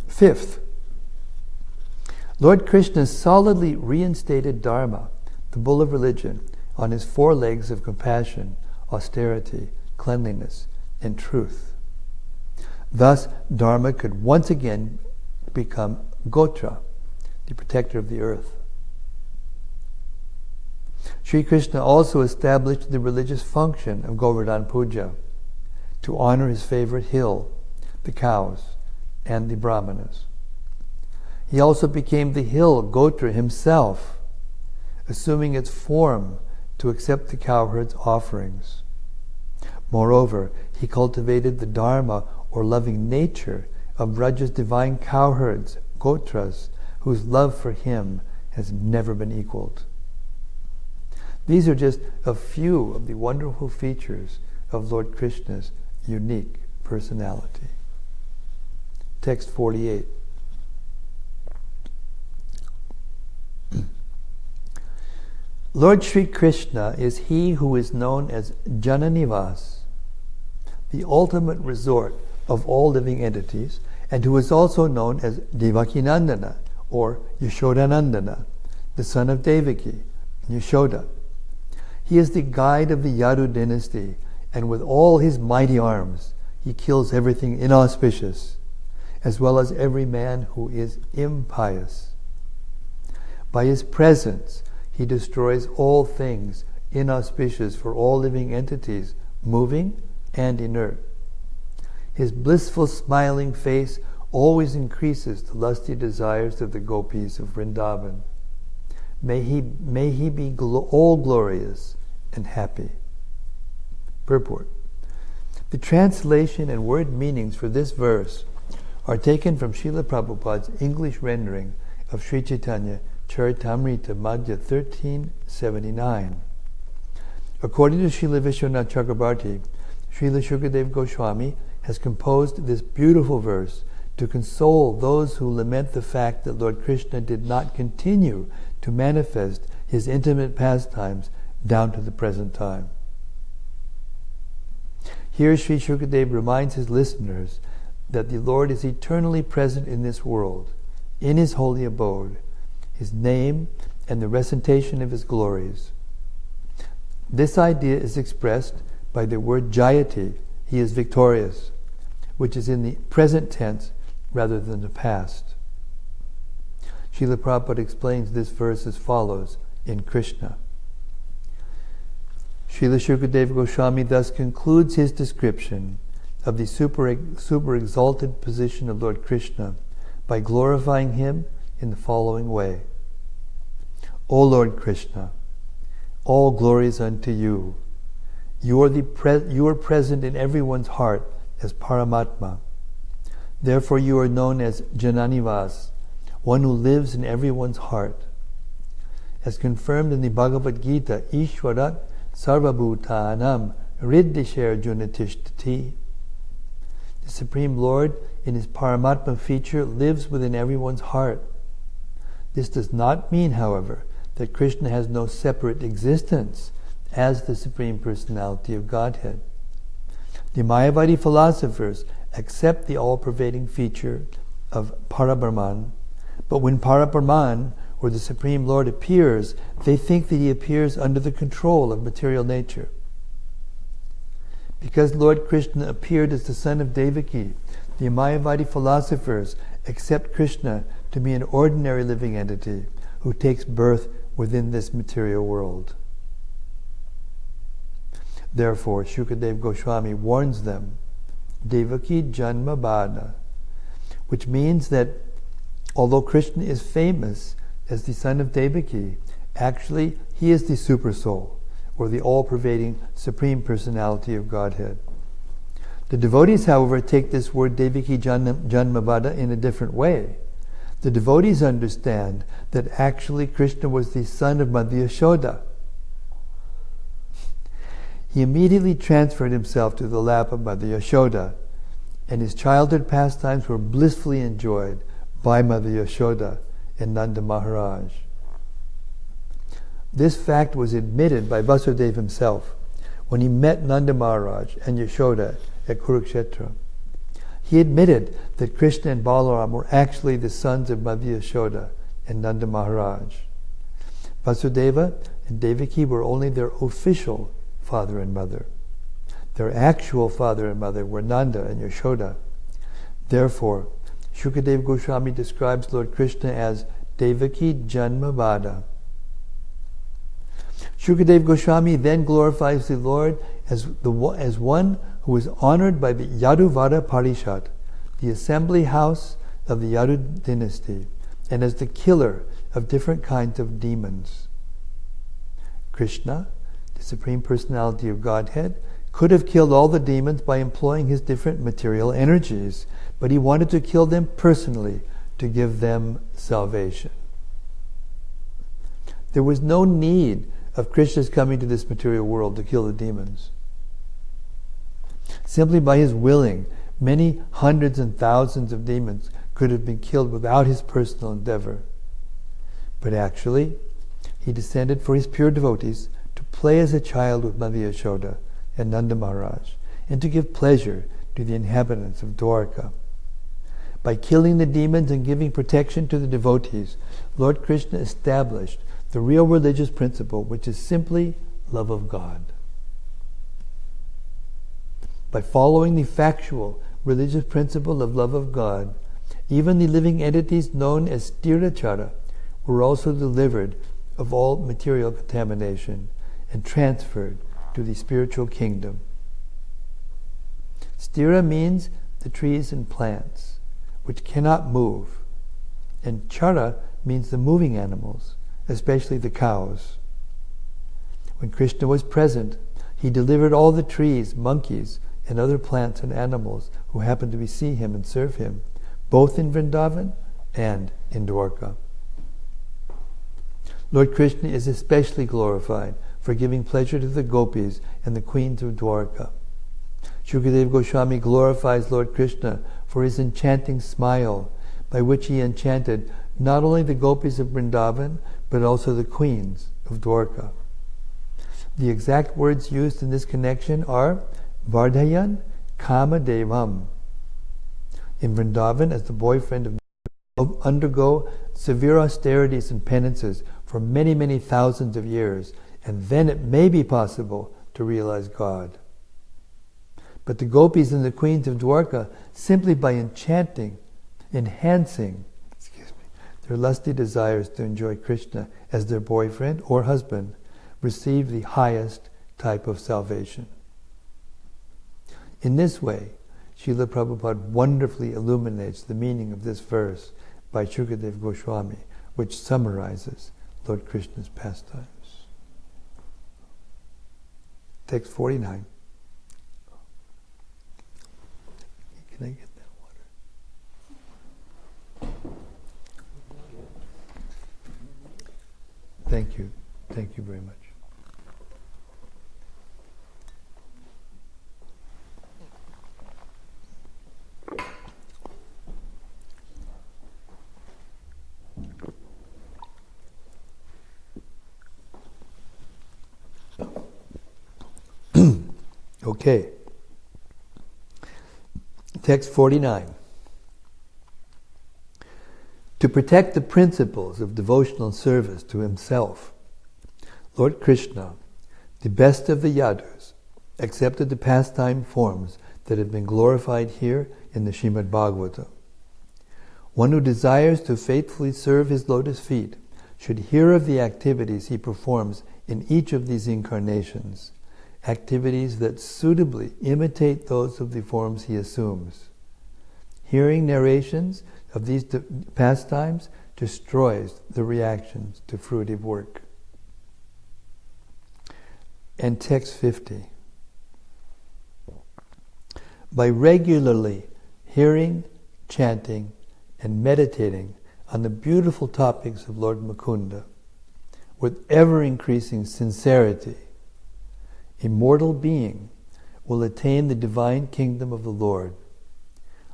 Fifth, Lord Krishna solidly reinstated Dharma, the bull of religion, on his 4 legs of compassion, austerity, cleanliness, and truth. Thus, Dharma could once again become Gotra, the protector of the earth. Sri Krishna also established the religious function of Govardhan Puja to honor his favorite hill, the cows, and the brahmanas. He also became the hill Gotra himself, assuming its form to accept the cowherd's offerings. Moreover, he cultivated the dharma or loving nature of Braja's divine cowherds, Gotras, whose love for him has never been equaled. These are just a few of the wonderful features of Lord Krishna's unique personality. Text 48. Lord Sri Krishna is he who is known as Jananivas, the ultimate resort of all living entities, and who is also known as Devakinandana, or Yashodanandana, the son of Devaki, Yashoda. He is the guide of the Yadu dynasty, and with all his mighty arms, he kills everything inauspicious, as well as every man who is impious. By his presence, he destroys all things inauspicious for all living entities, moving and inert. His blissful smiling face always increases the lusty desires of the gopis of Vrindavan. May he be all glorious and happy. Purport. The translation and word meanings for this verse are taken from Srila Prabhupada's English rendering of Sri Chaitanya Charitamrita Madhya 1379. According to Srila Vishwanath Chakrabarti, Srila Shukadeva Goswami has composed this beautiful verse to console those who lament the fact that Lord Krishna did not continue to manifest his intimate pastimes down to the present time. Here Sri Shukadeva reminds his listeners that the Lord is eternally present in this world, in his holy abode, his name and the recitation of his glories. This idea is expressed by the word Jayati, he is victorious, which is in the present tense rather than the past. Srila Prabhupada explains this verse as follows in Krishna. Srila Shukadeva Goswami thus concludes his description of the super exalted position of Lord Krishna by glorifying him in the following way. O Lord Krishna, all glory is unto you. You are present in everyone's heart as Paramatma. Therefore you are known as Jananivas, one who lives in everyone's heart. As confirmed in the Bhagavad Gita, Ishwarat Sarvabhutanam Riddhisher Junatishtati. The Supreme Lord, in his Paramatma feature, lives within everyone's heart. This does not mean, however, that Krishna has no separate existence as the Supreme Personality of Godhead. The Mayavadi philosophers accept the all-pervading feature of Parabrahman, but when Parabrahman, or the Supreme Lord, appears, they think that he appears under the control of material nature. Because Lord Krishna appeared as the son of Devaki, the Mayavadi philosophers accept Krishna to be an ordinary living entity who takes birth within this material world. Therefore, Shukadeva Goswami warns them, Devaki Janma Bhana, which means that although Krishna is famous as the son of Devaki, actually he is the super soul, or the all-pervading Supreme Personality of Godhead. The devotees, however, take this word Devaki Janmavada in a different way. The devotees understand that actually Krishna was the son of Mother Yashoda. He immediately transferred himself to the lap of Mother Yashoda, and his childhood pastimes were blissfully enjoyed by Mother Yashoda and Nanda Maharaj. This fact was admitted by Vasudeva himself when he met Nanda Maharaj and Yashoda at Kurukshetra. He admitted that Krishna and Balaram were actually the sons of Mother Yashoda and Nanda Maharaj. Vasudeva and Devaki were only their official father and mother. Their actual father and mother were Nanda and Yashoda. Therefore, Shukadeva Goswami describes Lord Krishna as Devaki Janmavada. Shukadeva Goswami then glorifies the Lord as one who is honored by the Yaduvada Parishad, the assembly house of the Yadu dynasty, and as the killer of different kinds of demons. Krishna, the Supreme Personality of Godhead, could have killed all the demons by employing his different material energies, but he wanted to kill them personally to give them salvation. There was no need of Krishna's coming to this material world to kill the demons. Simply by his willing, many hundreds and thousands of demons could have been killed without his personal endeavor. But actually, he descended for his pure devotees to play as a child with Mother Yashoda and Nanda Maharaj, and to give pleasure to the inhabitants of Dwarka. By killing the demons and giving protection to the devotees, Lord Krishna established the real religious principle, which is simply love of God. By following the factual religious principle of love of God, even the living entities known as Sthirachara were also delivered of all material contamination and transferred to the spiritual kingdom. Sthira means the trees and plants, which cannot move, and Chara means the moving animals, especially the cows. When Krishna was present, he delivered all the trees, monkeys, and other plants and animals who happened to see him and serve him, both in Vrindavan and in Dwarka. Lord Krishna is especially glorified for giving pleasure to the gopis and the queens of Dwarka. Shukadeva Goswami glorifies Lord Krishna for his enchanting smile, by which he enchanted not only the gopis of Vrindavan, but also the queens of Dwarka. The exact words used in this connection are Vardhayan Kama Devam. In Vrindavan, as the boyfriend of undergo severe austerities and penances for many, many thousands of years, and then it may be possible to realize God. But the gopis and the queens of Dwarka, simply by enhancing their lusty desires to enjoy Krishna as their boyfriend or husband, receive the highest type of salvation. In this way, Srila Prabhupada wonderfully illuminates the meaning of this verse by Shukadeva Goswami, which summarizes Lord Krishna's pastimes. Text 49. Can I get that water? Thank you. Thank you very much. Okay. Text 49. To protect the principles of devotional service to himself, Lord Krishna, the best of the Yadus, accepted the pastime forms that have been glorified here in the Srimad-Bhagavatam. One who desires to faithfully serve his lotus feet should hear of the activities he performs in each of these incarnations, activities that suitably imitate those of the forms he assumes. Hearing narrations of these pastimes destroys the reactions to fruitive work. And text 50. By regularly hearing, chanting, and meditating on the beautiful topics of Lord Mukunda, with ever-increasing sincerity, a mortal being will attain the divine kingdom of the Lord,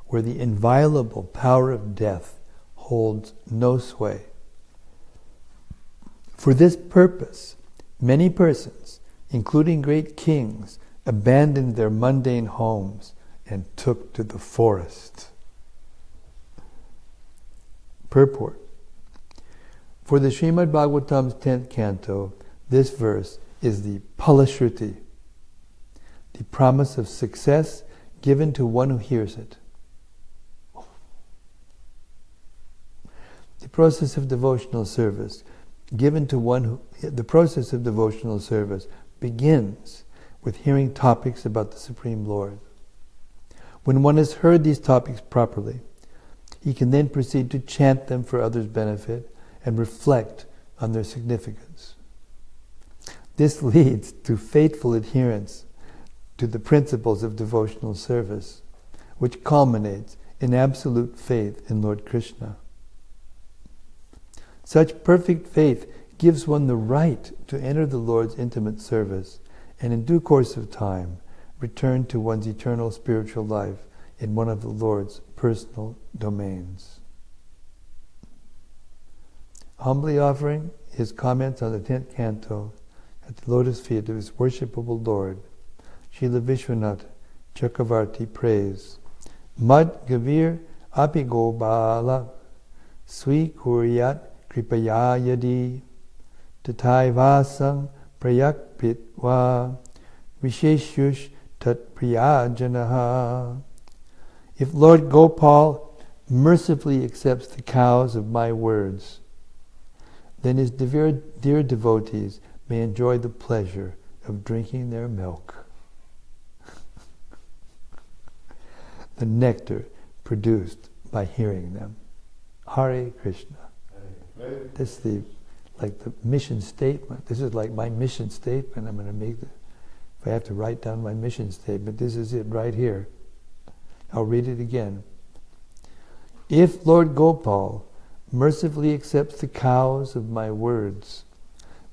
where the inviolable power of death holds no sway. For this purpose, many persons, including great kings, abandoned their mundane homes and took to the forest. Purport. For the Srimad-Bhagavatam's 10th canto, this verse is the Palashruti, the promise of success given to one who hears it. The process of devotional service given to one who, the process of devotional service begins with hearing topics about the Supreme Lord. When one has heard these topics properly, he can then proceed to chant them for others' benefit and reflect on their significance. This leads to faithful adherence to the principles of devotional service, which culminates in absolute faith in Lord Krishna. Such perfect faith gives one the right to enter the Lord's intimate service and in due course of time return to one's eternal spiritual life in one of the Lord's personal domains. Humbly offering his comments on the 10th canto at the lotus feet of his worshipable Lord, Srila Vishwanath Chakravarti prays, Mad Gavir Apigo Bala Swi Kuryat Kripaya Yadi Tatai Vasang Prayak Pitwa Visheshush Tat Priyajanaha. If Lord Gopal mercifully accepts the cows of my words, then his dear devotees may enjoy the pleasure of drinking their milk. The nectar produced by hearing them. Hare Krishna. This is the mission statement. This is like my mission statement. I'm going to make if I have to write down my mission statement, this is it right here. I'll read it again. If Lord Gopal mercifully accepts the cows of my words,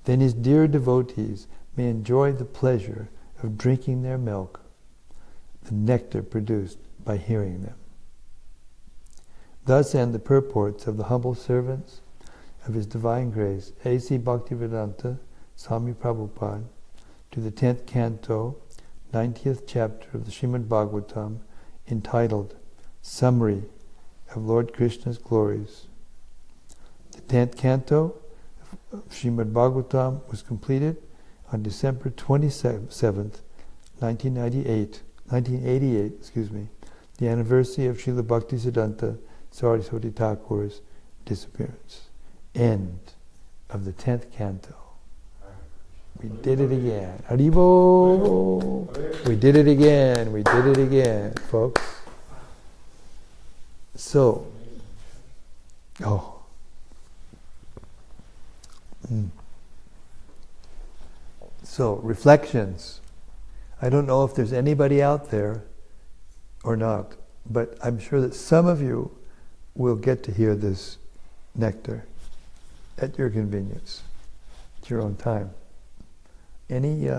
then his dear devotees may enjoy the pleasure of drinking their milk, the nectar produced by hearing them. Thus end the purports of the humble servants of His Divine Grace, A.C. Bhaktivedanta Swami Prabhupada, to the 10th canto, 90th chapter of the Srimad-Bhagavatam, entitled Summary of Lord Krishna's Glories. The 10th canto of Srimad-Bhagavatam was completed on December 27th, 1988, the anniversary of Srila Bhaktisiddhanta Saraswati Thakur's disappearance. End of the 10th canto. We did it again. Haribo! We did it again, folks. So, So, reflections. I don't know if there's anybody out there or not, but I'm sure that some of you will get to hear this nectar at your convenience, at your own time. Any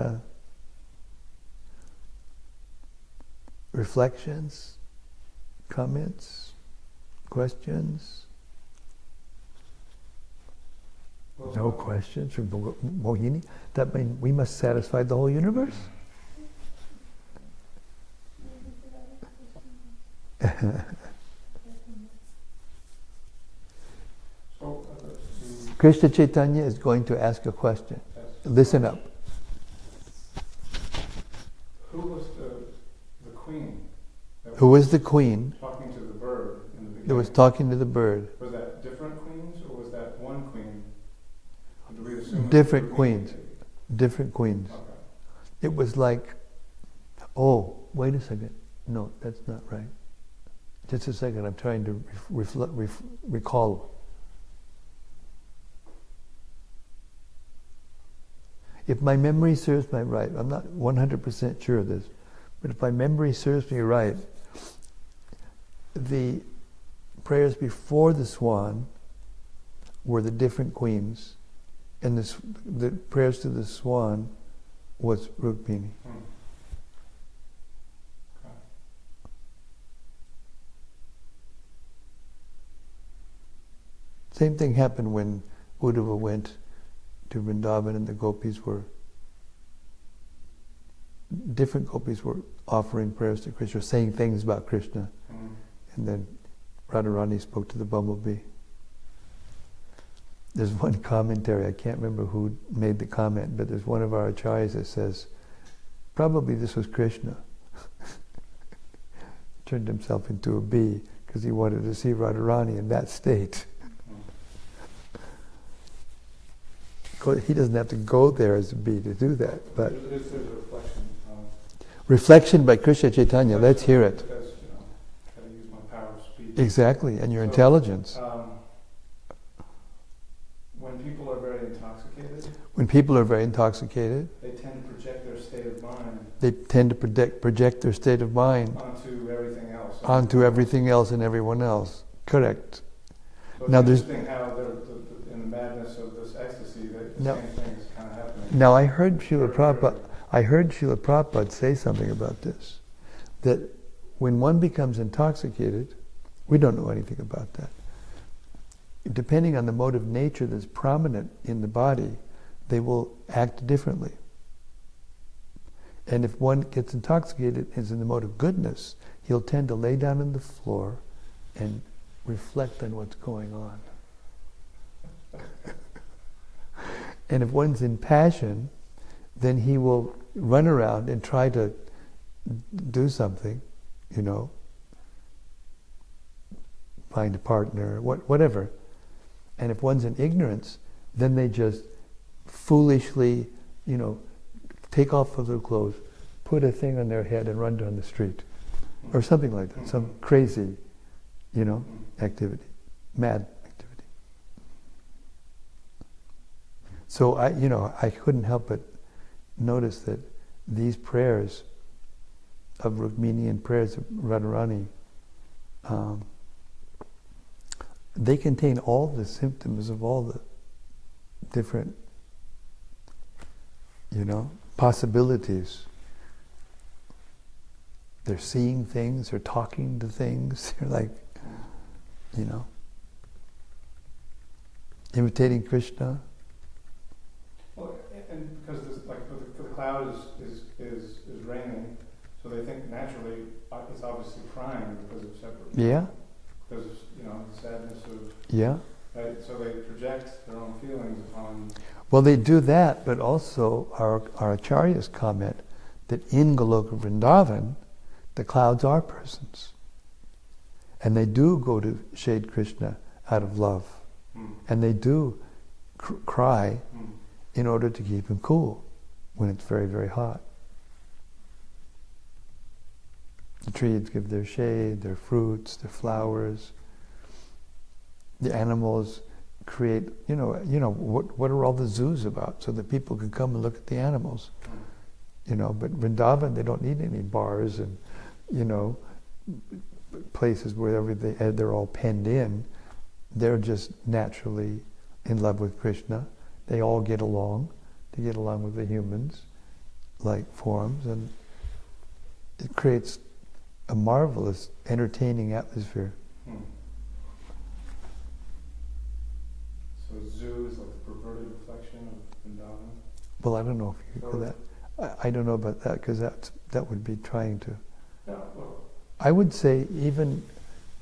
reflections, comments, questions? No questions from Mohini? That means we must satisfy the whole universe? Krishna Chaitanya is going to ask a question. Listen up. Who was the queen? Who was the queen? Talking to the bird in the beginning. That was talking to the bird. Was that different queens, or was that one queen? Do we assume Different queens. Different queens. Okay. It was like, oh, wait a second. No, that's not right. Just a second. I'm trying to recall. If my memory serves me right, I'm not 100% sure of this, but if my memory serves me right, the prayers before the swan were the different queens, and the prayers to the swan was Rukmini. Okay. Same thing happened when Uddhava went to Vrindavan and the different gopis were offering prayers to Krishna, saying things about Krishna. And then Radharani spoke to the bumblebee. There's one commentary, I can't remember who made the comment, but there's one of our acharyas that says, probably this was Krishna. Turned himself into a bee because he wanted to see Radharani in that state. he doesn't have to go there as a bee to do that. But There's a reflection. reflection by Krishna Chaitanya, let's hear it. Because, how to use my power of speech. Exactly, and your So, intelligence. When people are very intoxicated, When people are very intoxicated, they tend to project their state of mind they tend to project their state of mind onto everything else. onto everything else and everyone else. Correct. So Now it's there's- interesting how in the madness of this ecstasy, that the No. same thing is kind of happening. Now I heard Srila Prabhupada say something about this, that when one becomes intoxicated, we don't know anything about that. Depending on the mode of nature that's prominent in the body, they will act differently. And if one gets intoxicated and is in the mode of goodness, he'll tend to lay down on the floor and reflect on what's going on. And if one's in passion, then he will run around and try to do something, find a partner, whatever. And if one's in ignorance, then they just foolishly, take off their clothes, put a thing on their head and run down the street. Or something like that, some crazy, activity, mad activity. So I couldn't help but notice that these prayers of Rukmini and prayers of Radharani, they contain all the symptoms of all the different, possibilities. They're seeing things, they're talking to things, they're like, imitating Krishna. Well, and because the cloud is raining, so they think naturally it's obviously crying because of separate. Yeah. Because of, the sadness of. Yeah. Right, so they project their own feelings upon. Well, they do that, but also our acharyas comment that in Goloka Vrindavan, the clouds are persons. And they do go to shade Krishna out of love. And they do cry in order to keep him cool when it's very, very hot. The trees give their shade, their fruits, their flowers. The animals create, what are all the zoos about? So that people can come and look at the animals. But Vrindavan, they don't need any bars and, places where they're all penned in. They're just naturally in love with Krishna. They all get along. They get along with the humans, like forms, and it creates a marvelous, entertaining atmosphere. So zoo is like the perverted reflection of Vrindavan? Well, I don't know if you call that. I don't know about that, because that would be trying to. Yeah, well. I would say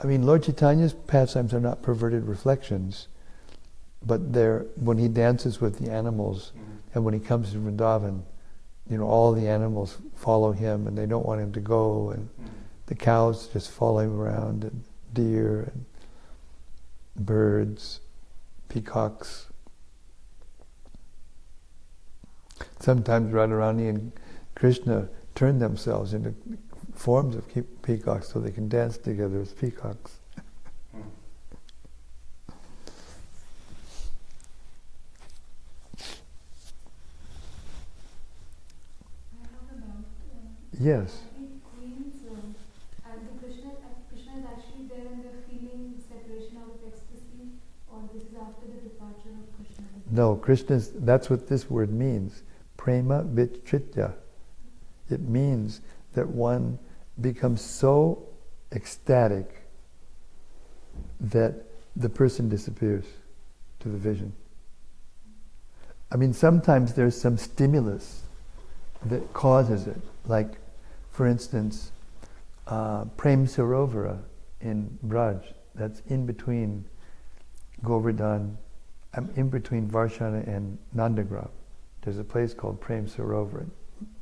Lord Chaitanya's pastimes are not perverted reflections, but when he dances with the animals, and when he comes to Vrindavan, all the animals follow him and they don't want him to go, and the cows just follow him around, and deer and birds, peacocks. Sometimes Radharani and Krishna turn themselves into forms of peacocks so they can dance together as peacocks. Yes. Queens, and Krishna is actually there and they're feeling separation out of ecstasy, or this is after the departure of Krishna? No, that's what this word means. Prema vichitya. It means that one becomes so ecstatic that the person disappears to the vision. Sometimes there's some stimulus that causes it. Like, for instance, Prem Sarovara in Braj, that's in between Govardhan, in between Varshana and Nandagram. There's a place called Prem Sarovar.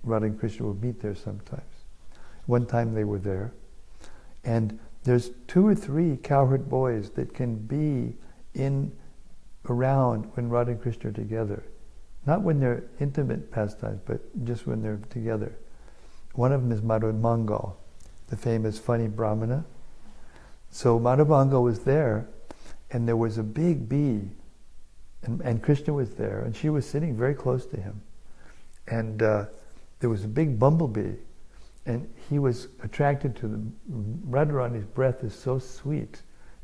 Radha and Krishna would meet there sometimes. One time they were there, and there's 2 or 3 cowherd boys that can be around when Radha and Krishna are together Not when they're intimate pastimes, but just when they're together. One of them is Madhumangal, the famous funny Brahmana. So Madhumangal was there, and there was a big bee, and Krishna was there, and she was sitting very close to him. And there was a big bumblebee, and he was attracted to the Radharani's breath is so sweet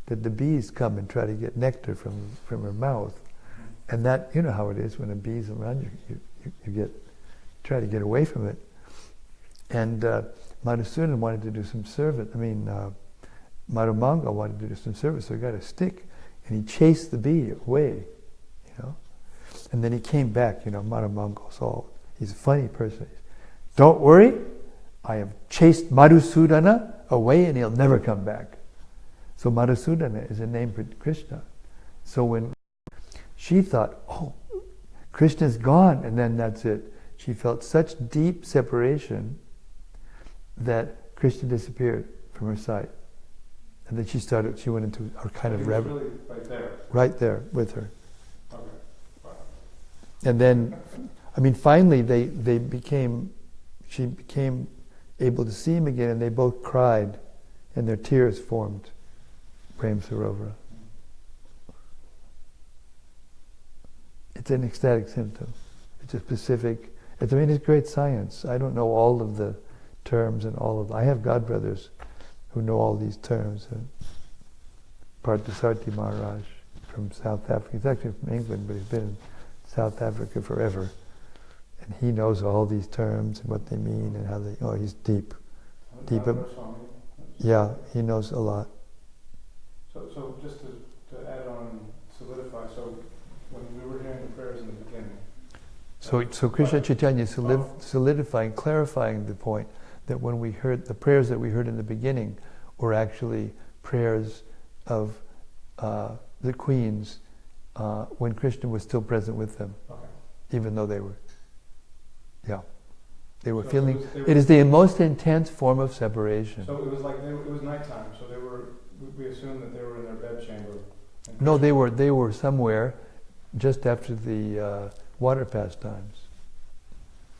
that the bees come and try to get nectar from her mouth. And that, you know how it is when a bee's around you try to get away from it. And Madhusudan wanted to do some service. Madhumanga wanted to do some service, so he got a stick and he chased the bee away, And then he came back, Madhumanga, he's a funny person. Don't worry, I have chased Madhusudana away and he'll never come back. So Madhusudana is a name for Krishna. So when she thought, oh, Krishna's gone, and then that's it. She felt such deep separation that Krishna disappeared from her sight. And then she went into a kind of reverie. Really right there? Right there with her. Okay. Wow. And then, finally she became able to see him again, and they both cried, and their tears formed Prem Sarovara. It's an ecstatic symptom. It's a specific, it's great science. I don't know all of the terms and I have godbrothers who know all these terms. Parthasarthi Maharaj from South Africa. He's actually from England, but he's been in South Africa forever. And he knows all these terms and what they mean and how he's deep. Yeah, he knows a lot. So just to add on and solidify, so when we were hearing the prayers in the beginning. So Krishna Chaitanya solidifying, clarifying the point that when we heard the prayers that we heard in the beginning were actually prayers of the queens when Krishna was still present with them, even though they were feeling. It is the most intense form of separation. So it was like it was nighttime. So we assumed that they were in their bedchamber. No, they were somewhere just after the water pastimes.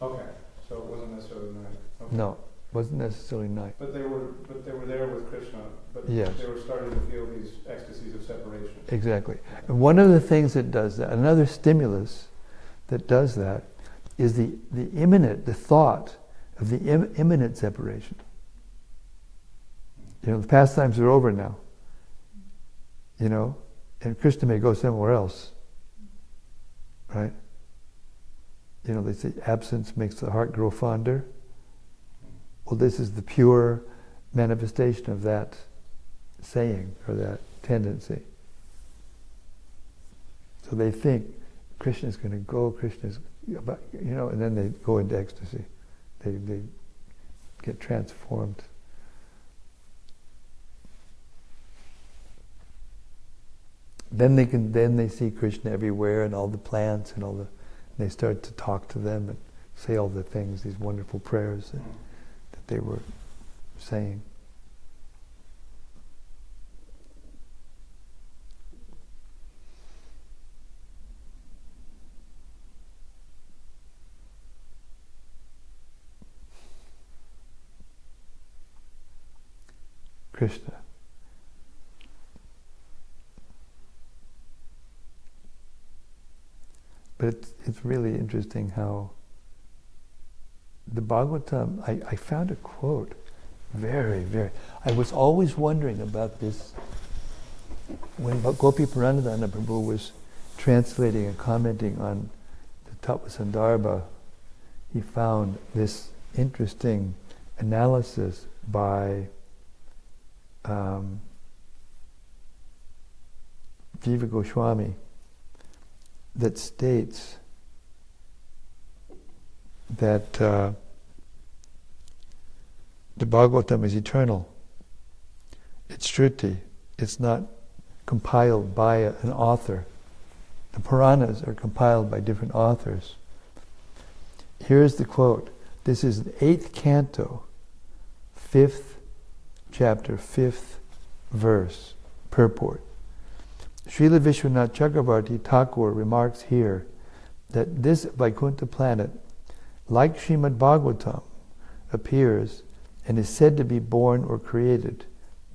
Okay, so it wasn't necessarily night. Okay. No, it wasn't necessarily night. But they were there with Krishna. But yes. They were starting to feel these ecstasies of separation. Exactly. And one of the things that does that, another stimulus that does that, is the thought of the imminent separation. The pastimes are over now. And Krishna may go somewhere else. Right? They say absence makes the heart grow fonder. Well, this is the pure manifestation of that saying or that tendency. So they think Krishna's going to go, and then they go into ecstasy. They get transformed. Then they see Krishna everywhere and all the plants and they start to talk to them and say all the things, these wonderful prayers that they were saying. Krishna. But it's really interesting how the Bhagavatam, I found a quote, I was always wondering about this when Gopi Paranadhana Prabhu was translating and commenting on the Tattva-sandarbha. He found this interesting analysis by Jiva Goswami that states that the Bhagavatam is eternal. It's Shruti. It's not compiled by an author. The Puranas are compiled by different authors. Here's the quote. This is the 8th canto, 5th chapter, 5th verse, purport. Srila Vishwanath Chakravarti Thakur remarks here that this Vaikuntha planet, like Srimad-Bhagavatam, appears and is said to be born or created,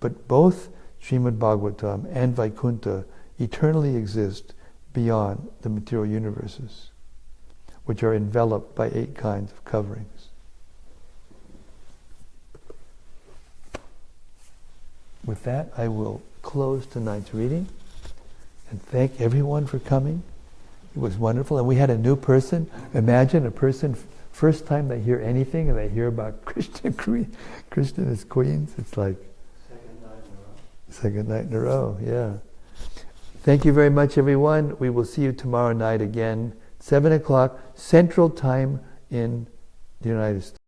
but both Srimad-Bhagavatam and Vaikuntha eternally exist beyond the material universes, which are enveloped by 8 kinds of coverings. With that, I will close tonight's reading and thank everyone for coming. It was wonderful, and we had a new person. Imagine a person, first time they hear anything and they hear about Krishna as queens. It's like second night in a row, yeah. Thank you very much, everyone. We will see you tomorrow night again, 7 o'clock Central Time in the United States.